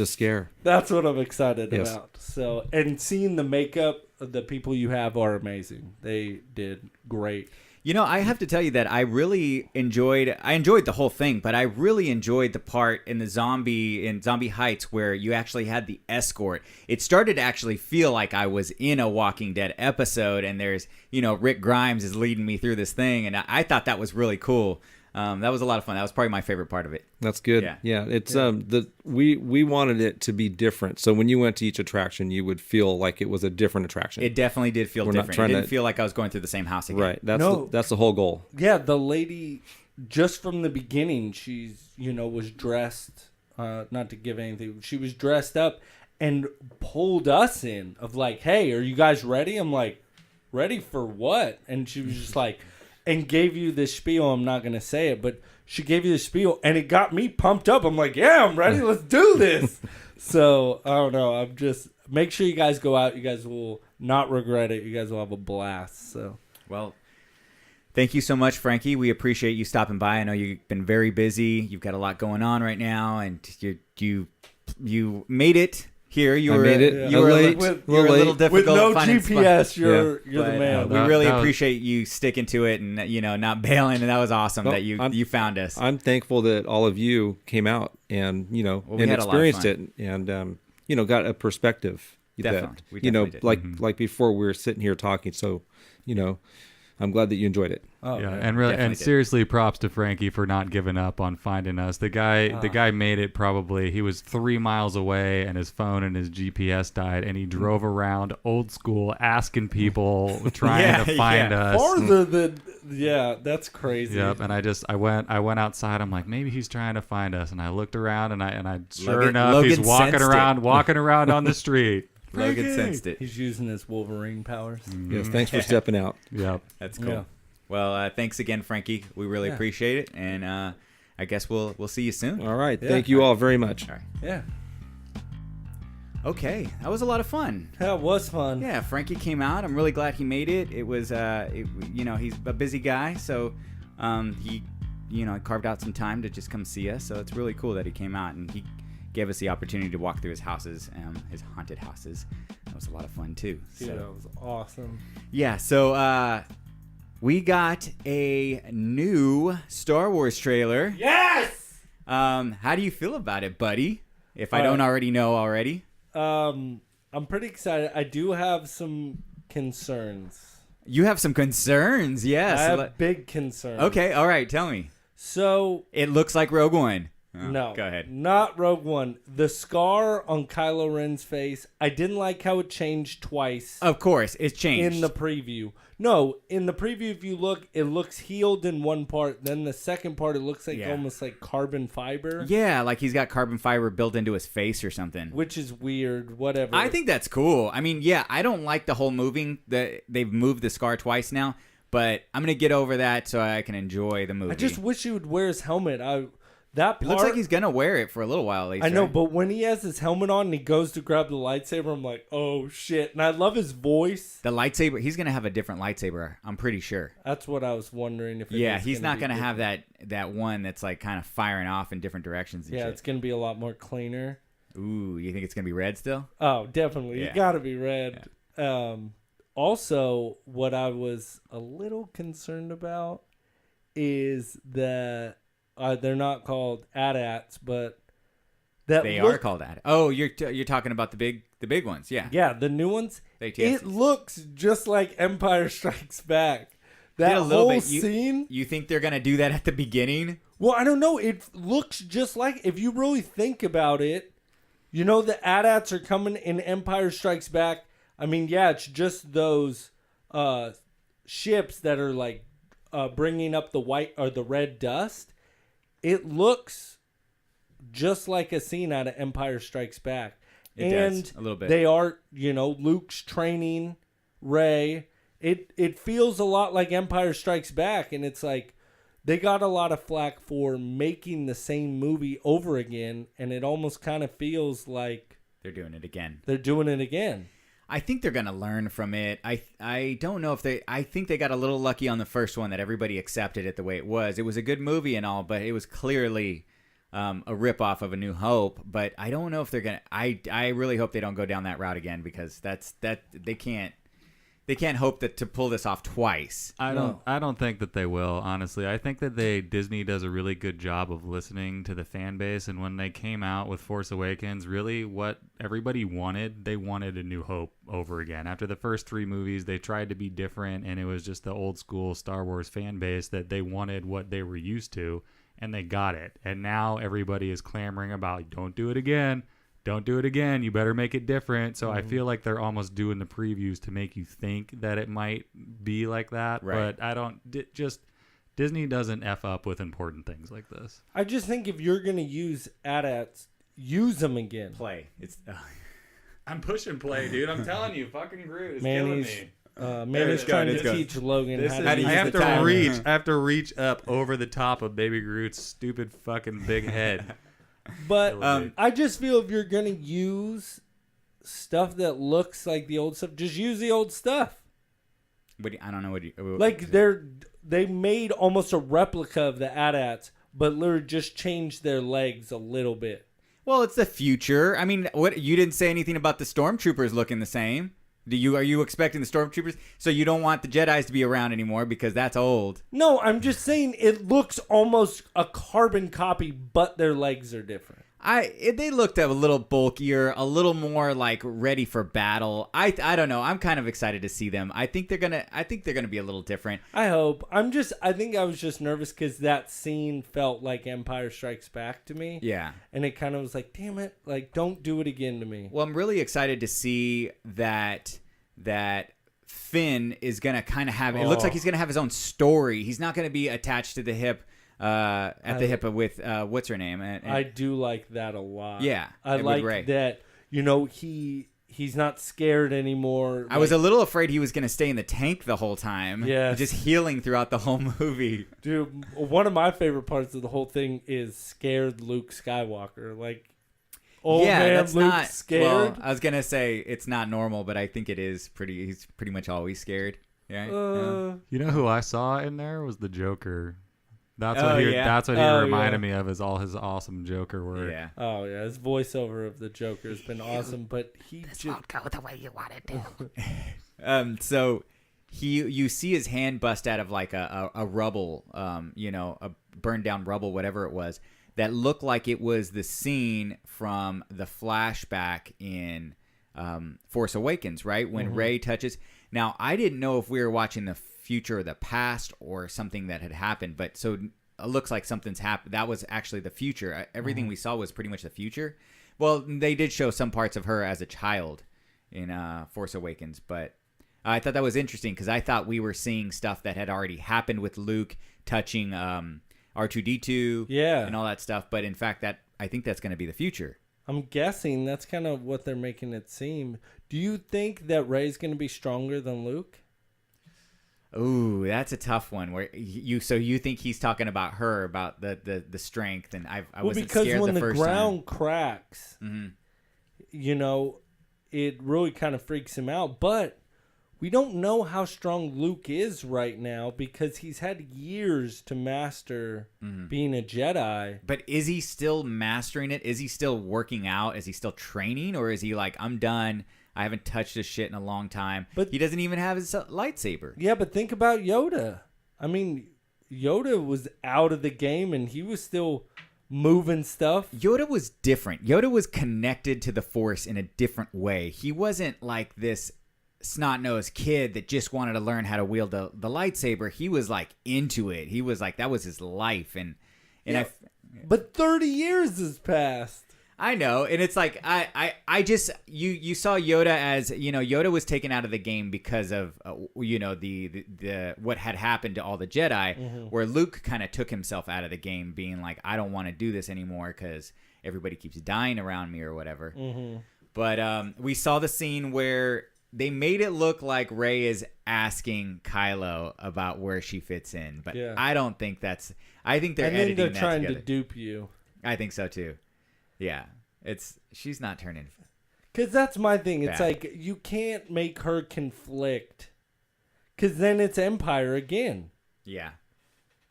scare. that's what I'm excited Yes. about. So, and seeing the makeup of the people you have are amazing. They did great. You know, I have to tell you that I really enjoyed the whole thing, but I really enjoyed the part in Zombie Heights where you actually had the escort. It started to actually feel like I was in a Walking Dead episode, and there's, you know, Rick Grimes is leading me through this thing, and I thought that was really cool. That was a lot of fun. That was probably my favorite part of it. That's good. Yeah. It's we wanted it to be different. So when you went to each attraction, you would feel like it was a different attraction. It definitely did feel We're not different. It trying didn't to- feel like I was going through the same house again. Right. That's No. that's the whole goal. Yeah, the lady, just from the beginning, she's, you know, was dressed, not to give anything, she was dressed up and pulled us in of like, hey, are you guys ready? I'm like, ready for what? And she was just like, and gave you this spiel. I'm not going to say it, but she gave you the spiel and it got me pumped up. I'm like, yeah, I'm ready. Let's do this. So, I don't know. I'm just, make sure you guys go out. You guys will not regret it. You guys will have a blast. So, Well, thank you so much, Frankie. We appreciate you stopping by. I know you've been very busy. You've got a lot going on right now, and you made it here. You I were made it. You were Late. you Little were a little late. difficult. with no finding GPS, spots. you're the But, man. we That- really that was- appreciate you sticking to it and, you know, not bailing. And that was awesome Well, that you found us. I'm thankful that all of you came out and, you know, Well, we and had a lot of experienced fun. it and you know, got a perspective Definitely. that We you know, definitely did. like before we were sitting here talking. So, you know, I'm glad that you enjoyed it. Oh, Yeah, and really, and seriously, props to Frankie for not giving up on finding us. The guy made it. Probably he was 3 miles away, and his phone and his GPS died, and he drove around old school, asking people, trying to find us. Farther than that's crazy. Yep, and I went outside. I'm like, maybe he's trying to find us, and I looked around, and I sure enough, he's walking around on the street. Logan sensed it. He's using his Wolverine powers. Yes, thanks for stepping out. Yep, that's cool. Yeah. Well, thanks again, Frankie. We really appreciate it, and I guess we'll see you soon. All right, thank you all very much. All right. Yeah. Okay, that was a lot of fun. That was fun. Yeah, Frankie came out. I'm really glad he made it. It was, he's a busy guy, so he, carved out some time to just come see us. So it's really cool that he came out and he gave us the opportunity to walk through his houses, his haunted houses. That was a lot of fun too. Dude, that was awesome. Yeah, so we got a new Star Wars trailer. Yes! How do you feel about it, buddy? If I don't already know already. I'm pretty excited. I do have some concerns. You have some concerns, yes. I have big concerns. Okay, all right, tell me. So it looks like Rogue One. Oh, no, go ahead. Not Rogue One. The scar on Kylo Ren's face, I didn't like how it changed twice. Of course, it's changed. In the preview. No, in the preview, if you look, it looks healed in one part. Then the second part, it looks like almost like carbon fiber. Yeah, like he's got carbon fiber built into his face or something. Which is weird, whatever. I think that's cool. I mean, yeah, I don't like the whole moving. They've moved the scar twice now, but I'm going to get over that so I can enjoy the movie. I just wish he would wear his helmet. That part, it looks like he's gonna wear it for a little while. At least, I know, right? but when he has his helmet on and he goes to grab the lightsaber, I'm like, oh shit! And I love his voice. The lightsaber, he's gonna have a different lightsaber. I'm pretty sure. That's what I was wondering if. He's not gonna have that one that's like kind of firing off in different directions. And shit. It's gonna be a lot more cleaner. Ooh, you think it's gonna be red still? Oh, definitely. Yeah. You gotta be red. Yeah. Also, what I was a little concerned about is that. They're not called AT-ATs, but they are called AT-ATs. Oh, you're talking about the big ones, yeah. Yeah, the new ones. ATSTs. It looks just like Empire Strikes Back. That whole scene. You think they're gonna do that at the beginning? Well, I don't know. It looks just like, if you really think about it, the AT-ATs are coming in Empire Strikes Back. I mean, yeah, it's just those ships that are like bringing up the white or the red dust. It looks just like a scene out of Empire Strikes Back. It does, a little bit. They are, Luke's training Rey. It feels a lot like Empire Strikes Back, and it's like they got a lot of flack for making the same movie over again, and it almost kind of feels like they're doing it again. I think they're going to learn from it. I don't know if I think they got a little lucky on the first one that everybody accepted it the way it was. It was a good movie and all, but it was clearly a ripoff of A New Hope. But I don't know if they're going to, I really hope they don't go down that route again, because they can't hope to pull this off twice. I don't think that they will, honestly. I think that Disney does a really good job of listening to the fan base, and when they came out with Force Awakens, really what everybody wanted, they wanted A New Hope over again. After the first 3 movies, they tried to be different, and it was just the old school Star Wars fan base that they wanted what they were used to, and they got it. And now everybody is clamoring about, don't do it again. Don't do it again. You better make it different. So I feel like they're almost doing the previews to make you think that it might be like that. Right. But I don't. Disney doesn't F up with important things like this. I just think if you're going to use AT-ATs, use them again. Play. I'm pushing play, dude. I'm telling you. Fucking Groot is killing me. Manny's trying to teach Logan how to use the timer. I have to reach up over the top of Baby Groot's stupid fucking big head. But I just feel if you're going to use stuff that looks like the old stuff, just use the old stuff. I don't know what you... Like, they made almost a replica of the AT-ATs, but literally just changed their legs a little bit. Well, it's the future. I mean, what you didn't say anything about the Stormtroopers looking the same. Are you expecting the Stormtroopers? So you don't want the Jedis to be around anymore because that's old. No, I'm just saying it looks almost a carbon copy, but their legs are different. They looked a little bulkier, a little more like ready for battle. I don't know. I'm kind of excited to see them. I think they're gonna be a little different. I hope. I think I was just nervous because that scene felt like Empire Strikes Back to me. Yeah. And it kind of was like, damn it, like don't do it again to me. Well, I'm really excited to see that Finn is gonna kind of have. It looks like he's gonna have his own story. He's not gonna be attached to the hip. At the hip with what's her name? And I do like that a lot. Yeah, I like Ray. that. He's not scared anymore. I was a little afraid he was going to stay in the tank the whole time. Yeah, just healing throughout the whole movie. Dude, one of my favorite parts of the whole thing is scared Luke Skywalker. Like, that's Luke not scared. Well, I was gonna say it's not normal, but I think it is pretty. He's pretty much always scared. Yeah. You know who I saw in there was the Joker. That's what he reminded me of, is all his awesome Joker work. Yeah. Oh yeah, his voiceover of the Joker has been awesome, but This won't go the way you want it to. So you see his hand bust out of like a rubble, a burned down rubble, whatever it was, that looked like it was the scene from the flashback in Force Awakens, right? When Rey touches. Now, I didn't know if we were watching the future or the past or something that had happened, but so it looks like something's happened. That was actually the future. Everything we saw was pretty much the future. Well, they did show some parts of her as a child in Force Awakens, but I thought that was interesting because I thought we were seeing stuff that had already happened with Luke touching R2-D2 and all that stuff, but in fact, I think that's going to be the future. I'm guessing that's kind of what they're making it seem. Do you think that Rey's going to be stronger than Luke? Ooh, that's a tough one. Where you think he's talking about her, about the strength, and I wasn't scared the first time. Because when the ground cracks, mm-hmm. It really kind of freaks him out. But we don't know how strong Luke is right now because he's had years to master being a Jedi. But is he still mastering it? Is he still working out? Is he still training? Or is he like, I'm done, I haven't touched this shit in a long time? But he doesn't even have his lightsaber. Yeah, but think about Yoda. I mean, Yoda was out of the game and he was still moving stuff. Yoda was different. Yoda was connected to the Force in a different way. He wasn't like this snot-nosed kid that just wanted to learn how to wield the lightsaber. He was like into it. He was like, that was his life. But 30 years has passed. I know, and it's like I just you saw Yoda as, Yoda was taken out of the game because of the what had happened to all the Jedi, where Luke kind of took himself out of the game, being like, I don't want to do this anymore because everybody keeps dying around me or whatever. But we saw the scene where they made it look like Rey is asking Kylo about where she fits in, but I don't think that's. I think they're editing that together. And then they're trying to dupe you. I think so too. Yeah, she's not turning. Because that's my thing. It's bad. like you can't make her conflict, because then it's Empire again. Yeah.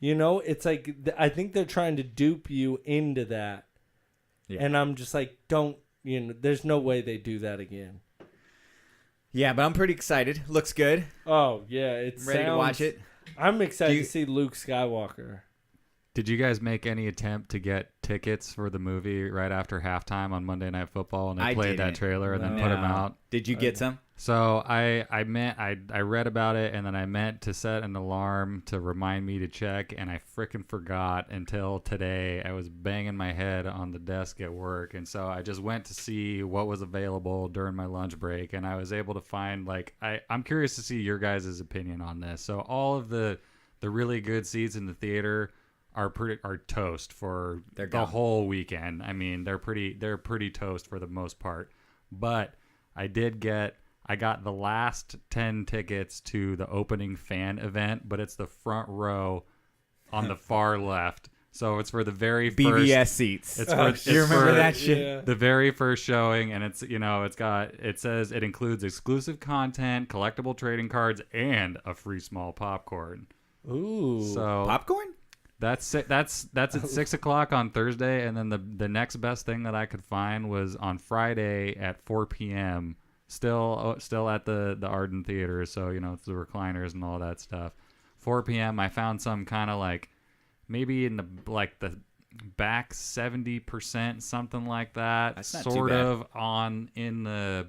It's like I think they're trying to dupe you into that, and I'm just like, don't. There's no way they do that again. Yeah, but I'm pretty excited. Looks good. Oh yeah, it's ready to watch it. I'm excited to see Luke Skywalker. Did you guys make any attempt to get tickets for the movie right after halftime on Monday Night Football, and they played that trailer and then put them out? Did you get some? So I read about it, and then I meant to set an alarm to remind me to check, and I freaking forgot until today. I was banging my head on the desk at work, and so I just went to see what was available during my lunch break, and I was able to find, I'm curious to see your guys' opinion on this. So all of the really good seats in the theater are toast for the whole weekend. I mean, they're pretty toast for the most part. But I got the last 10 tickets to the opening fan event, but it's the front row on the far left. So it's for the very first BBS seats. You remember that shit? Yeah. The very first showing, and it says it includes exclusive content, collectible trading cards, and a free small popcorn. Ooh. So popcorn? That's at 6:00 on Thursday, and then the next best thing that I could find was on Friday at 4 p.m. Still at the Arden Theater, so it's the recliners and all that stuff. 4 p.m. I found some kind of like maybe in the back 70%, something like that. That's not too sort bad. of on in the,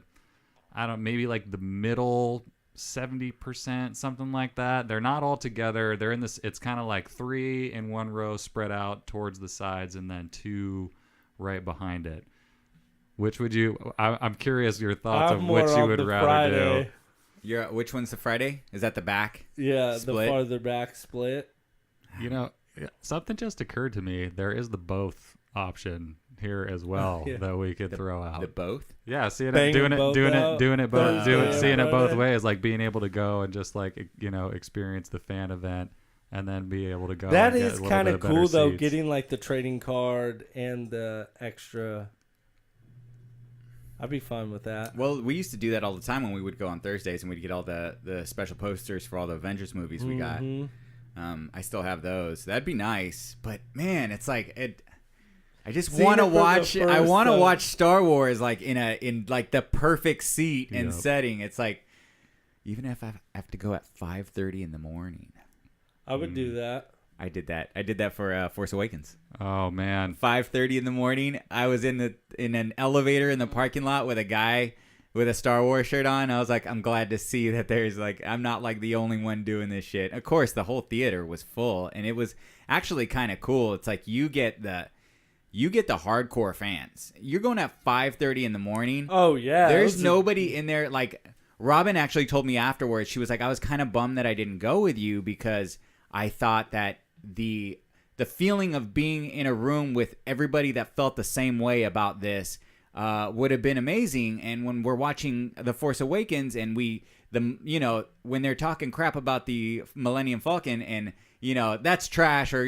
I don't, maybe like the middle 70%, something like that. They're not all together. They're in this. It's kind of like 3 in one row spread out towards the sides, and then 2 right behind it. Which would you? I'm curious your thoughts I'm of more which you on would the rather Friday. do. Which one's the Friday? Is that the back? Yeah, Split? the farther back split. You know, something just occurred to me. There is the both option here as well Yeah. that we could throw out. The both? Yeah, seeing Bang it, doing them it, both doing out. it, doing it both, Thursday, seeing it both Friday. ways, like being able to go and just like experience the fan event, and then be able to go. That and get is a little kind bit of better cool though, seats. getting like the trading card and the extra. I'd be fine with that. Well, we used to do that all the time when we would go on Thursdays and we'd get all the special posters for all the Avengers movies we got. I still have those. That'd be nice, but man, it's like it. I just Seeing want to it for the watch. I first want to time. watch Star Wars like in like the perfect seat and Yep. setting. It's like even if I have to go at 5:30 in the morning. I would do that. I did that. I did that for Force Awakens. Oh man, 5:30 in the morning. I was in an elevator in the parking lot with a guy with a Star Wars shirt on. I was like, I'm glad to see that there's like I'm not like the only one doing this shit. Of course, the whole theater was full, and it was actually kind of cool. It's like you get the hardcore fans. You're going at 5:30 in the morning. Oh yeah, There's those are- nobody in there. Like Robin actually told me afterwards. She was like, I was kind of bummed that I didn't go with you because I thought that the feeling of being in a room with everybody that felt the same way about this would have been amazing. And when we're watching The Force Awakens and when they're talking crap about the Millennium Falcon and that's trash or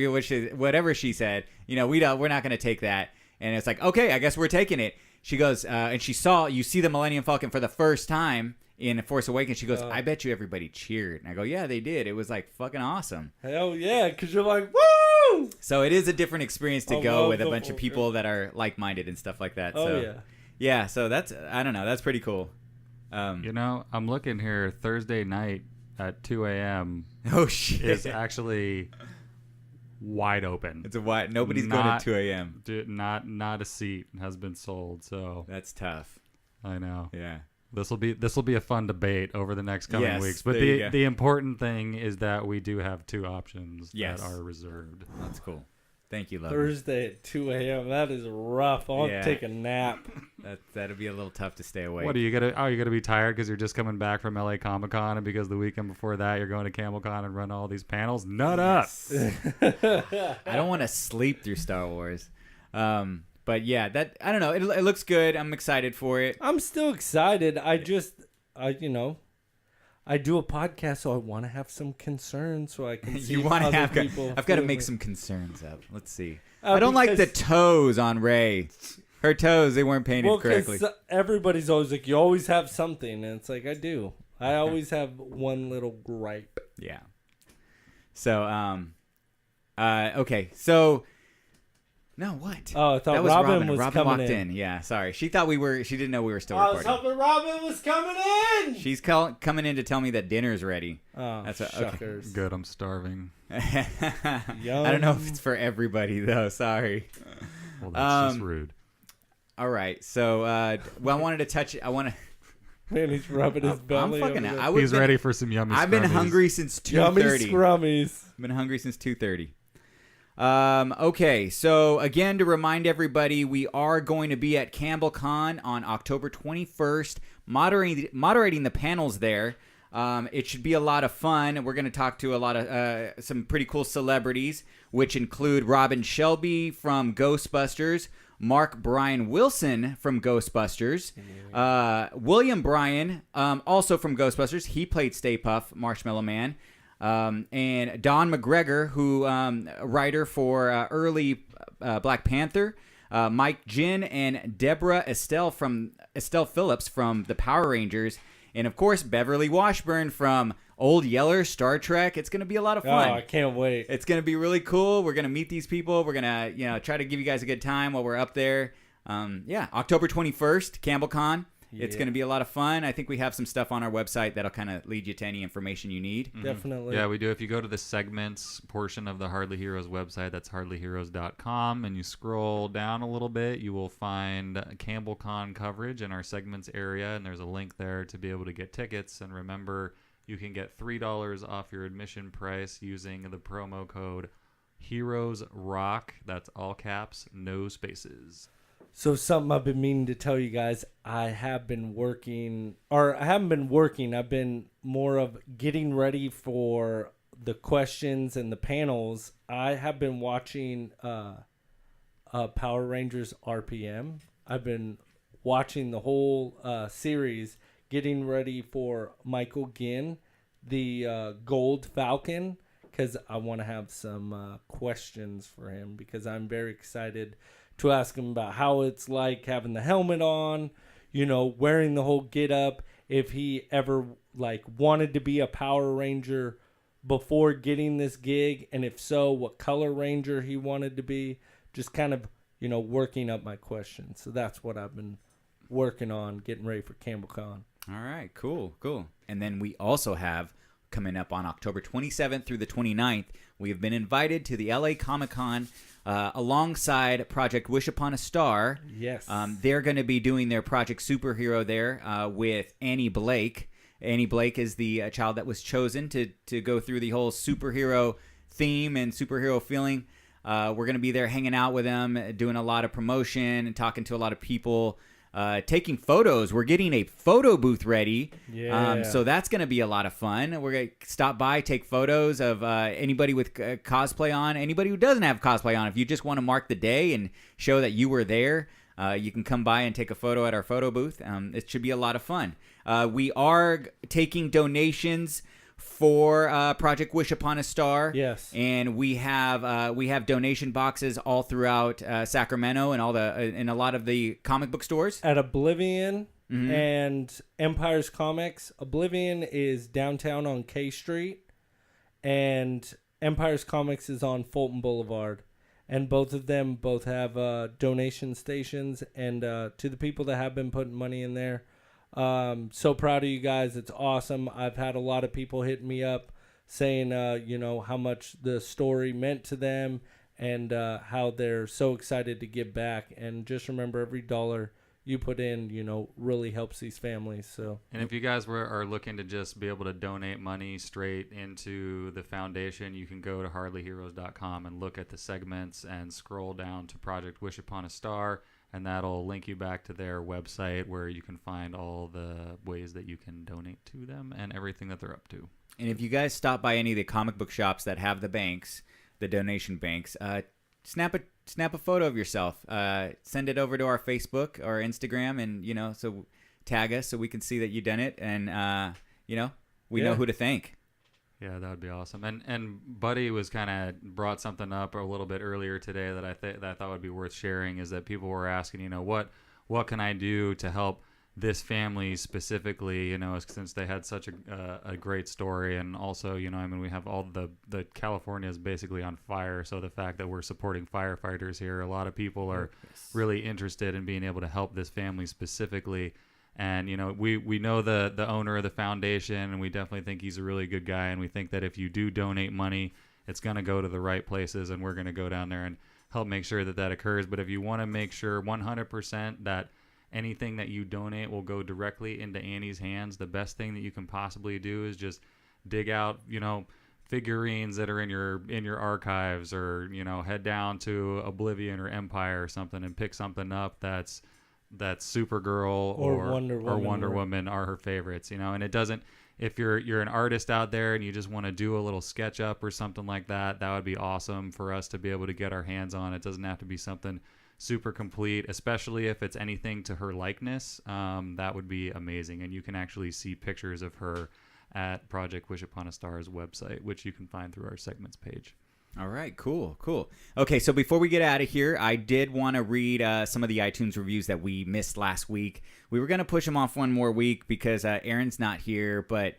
whatever she said, we're not going to take that. And it's like, okay, I guess we're taking it. She goes, and you see the Millennium Falcon for the first time in Force Awakens. She goes, I bet you everybody cheered. And I go, yeah, they did. It was like fucking awesome. Hell yeah, because you're like, woo! So it is a different experience to I go love with a the bunch of Force. people that are like-minded and stuff like that. Oh So, yeah. yeah, so that's, I don't know, that's pretty cool. I'm looking here. Thursday night at 2 a.m. Oh, shit. is actually wide open. It's nobody's going at 2 a.m. Not a seat has been sold. So That's tough. I know. Yeah. This will be a fun debate over the next coming Yes, weeks. But there you go. the important thing is that we do have 2 options Yes. that are reserved. That's cool. Thank you, Logan. Thursday at 2 a.m. That is rough. I'll Yeah. take a nap. That'll be a little tough to stay awake. What are you gonna be tired because you're just coming back from LA Comic Con and because the weekend before that you're going to CamelCon and run all these panels? Nut up. I don't want to sleep through Star Wars. But yeah, I don't know. It looks good. I'm excited for it. I'm still excited. I do a podcast, so I want to have some concerns, so I can see You want to other have? people. I've got to feel make it. some concerns up. Let's see. I don't like the because- toes on Rey. Her toes, they weren't painted Well, correctly. because everybody's always like, you always have something, and it's like I do. I always have one little gripe. Yeah. So, okay. So, no, what? Oh, I thought that was Robin was Robin coming walked in. Yeah, sorry. She thought she didn't know we were still I was recording. hoping Robin was coming in. She's coming in to tell me that dinner's ready. Oh, That's okay. shuckers. Good, I'm starving. I don't know if it's for everybody though. Sorry. Well, that's just rude. All right. So, I wanted to touch. I want to. Man, he's rubbing his belly. I'm fucking. over I there. He's ready for some yummy. I've been scrummies. hungry since Yummy 2:30. scrummies. I've been hungry since 2:30. Okay, so again, to remind everybody, we are going to be at CampbellCon on October 21st, moderating the panels there. It should be a lot of fun. We're going to talk to a lot of some pretty cool celebrities, which include Robin Shelby from Ghostbusters, Mark Brian Wilson from Ghostbusters, William Bryan, also from Ghostbusters. He played Stay Puft, Marshmallow Man. And Don McGregor, who writer for early Black Panther, Mike Jin, and Deborah Estelle Phillips from the Power Rangers, and of course Beverly Washburn from Old Yeller, Star Trek. It's gonna be a lot of fun. Oh, I can't wait. It's gonna be really cool. We're gonna meet these people. We're gonna try to give you guys a good time while we're up there. October 21st, CampbellCon. It's Yeah. going to be a lot of fun. I think we have some stuff on our website that'll kind of lead you to any information you need. Definitely. Yeah, we do. If you go to the segments portion of the Hardly Heroes website, that's hardlyheroes.com, and you scroll down a little bit, you will find CampbellCon coverage in our segments area, and there's a link there to be able to get tickets. And remember, you can get $3 off your admission price using the promo code HeroesRock. That's all caps, no spaces. So something I've been meaning to tell you guys, I haven't been working. I've been more of getting ready for the questions and the panels. I have been watching Power Rangers RPM. I've been watching the whole series, getting ready for Michael Ginn, the Gold Falcon, because I want to have some questions for him, because I'm very excited to ask him about how it's like having the helmet on, wearing the whole get up, if he ever wanted to be a Power Ranger before getting this gig, and if so, what color Ranger he wanted to be. Just kind of, working up my questions. So that's what I've been working on, getting ready for CampbellCon. All right, cool. And then we also have, coming up on October 27th through the 29th, we have been invited to the LA Comic-Con alongside Project Wish Upon a Star. Yes. They're going to be doing their Project Superhero there with Annie Blake. Annie Blake is the child that was chosen to go through the whole superhero theme and superhero feeling. We're going to be there hanging out with them, doing a lot of promotion and talking to a lot of people. Taking photos. We're getting a photo booth ready. Yeah. So that's going to be a lot of fun. We're going to stop by, take photos of anybody with cosplay on, anybody who doesn't have cosplay on. If you just want to mark the day and show that you were there, you can come by and take a photo at our photo booth. It should be a lot of fun. We are taking donations for Project Wish Upon a Star. Yes. And we have donation boxes all throughout Sacramento and in a lot of the comic book stores. At Oblivion and Empire's Comics. Oblivion is downtown on K Street, and Empire's Comics is on Fulton Boulevard. And both of them have donation stations. And to the people that have been putting money in there, so proud of you guys. It's awesome. I've had a lot of people hit me up saying, how much the story meant to them and how they're so excited to give back. And just remember, every dollar you put in, really helps these families. So, and if you guys are looking to just be able to donate money straight into the foundation, you can go to hardlyheroes.com and look at the segments and scroll down to Project Wish Upon a Star. And that'll link you back to their website where you can find all the ways that you can donate to them and everything that they're up to. And if you guys stop by any of the comic book shops that have the banks, the donation banks, snap a photo of yourself. Send it over to our Facebook or Instagram, and so tag us so we can see that you done it, and we know who to thank. Yeah, that would be awesome. And Buddy was kind of brought something up a little bit earlier today that I thought would be worth sharing, is that people were asking, what can I do to help this family specifically, since they had such a great story. And also, we have all the California is basically on fire. So the fact that we're supporting firefighters here, a lot of people are really interested in being able to help this family specifically. And, we know the owner of the foundation, and we definitely think he's a really good guy. And we think that if you do donate money, it's going to go to the right places, and we're going to go down there and help make sure that occurs. But if you want to make sure 100% that anything that you donate will go directly into Annie's hands, the best thing that you can possibly do is just dig out, figurines that are in your archives, or, head down to Oblivion or Empire or something and pick something up that's Supergirl or Wonder Woman are her favorites, and it doesn't, if you're an artist out there and you just want to do a little sketch up or something like that, that would be awesome for us to be able to get our hands on. It doesn't have to be something super complete, especially if it's anything to her likeness. That would be amazing. And you can actually see pictures of her at Project Wish Upon a Star's website, which you can find through our segments page. All right, cool. Okay, so before we get out of here, I did want to read some of the iTunes reviews that we missed last week. We were going to push them off one more week because Aaron's not here, but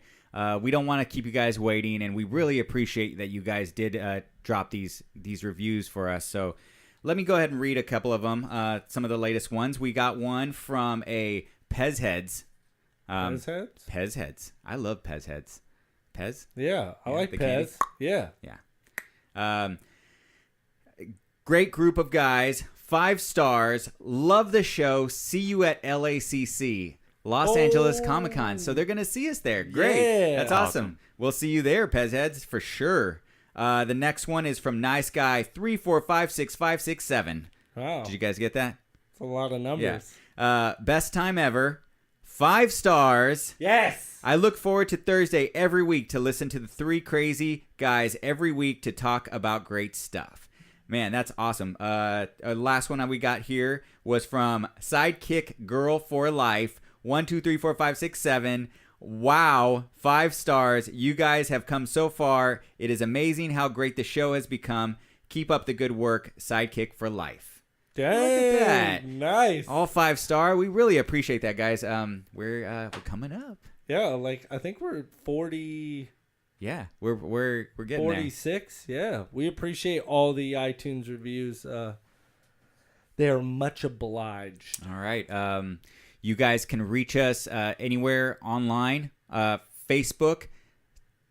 we don't want to keep you guys waiting, and we really appreciate that you guys did drop these reviews for us. So let me go ahead and read a couple of them, some of the latest ones. We got one from a Pez heads. Pez heads? Pez heads. I love Pez heads. Pez? Yeah, I like the Pez. candy. Yeah. Yeah. Great group of guys. 5 stars. Love the show. See you at LACC. Los Angeles Comic Con. So they're going to see us there. Great. Yeah. That's awesome. We'll see you there, Pez heads, for sure. The next one is from Nice Guy 3456567. Wow. Did you guys get that? It's a lot of numbers. Yeah. Best time ever. 5 stars. Yes. I look forward to Thursday every week to listen to the 3 crazy guys every week to talk about great stuff. Man, that's awesome. Last one we got here was from Sidekick Girl for Life 1 2 3 4 5 6 7. Wow, 5 stars. You guys have come so far. It is amazing how great the show has become. Keep up the good work, Sidekick for Life. Dang, look at that. Nice. All 5 star. We really appreciate that, guys. We're coming up. Yeah, like I think we're 40. Yeah, we're getting 46. Yeah, we appreciate all the iTunes reviews. They are much obliged. there. All right. You guys can reach us anywhere online. Facebook,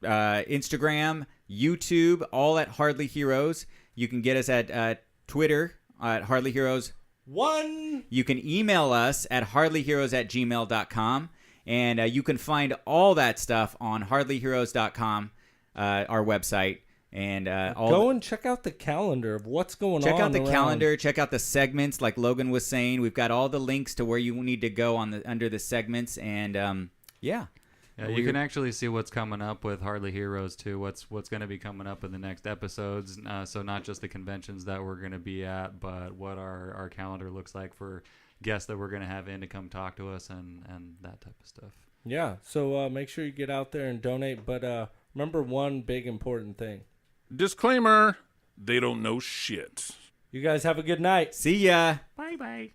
Instagram, YouTube, all at Hardly Heroes. You can get us at Twitter at Hardly Heroes 1. You can email us at hardlyheroes@gmail.com. And you can find all that stuff on hardlyheroes.com, our website. And go and check out the calendar of what's going on. Check out the around. calendar. Check out the segments, like Logan was saying. We've got all the links to where you need to go under the segments. And Yeah, you can actually see what's coming up with Hardly Heroes too. What's going to be coming up in the next episodes. So not just the conventions that we're going to be at, but what our calendar looks like for guests that we're going to have in to come talk to us and that type of stuff. Yeah, so make sure you get out there and donate. But remember one big important thing. Disclaimer, they don't know shit. You guys have a good night. See ya. Bye-bye.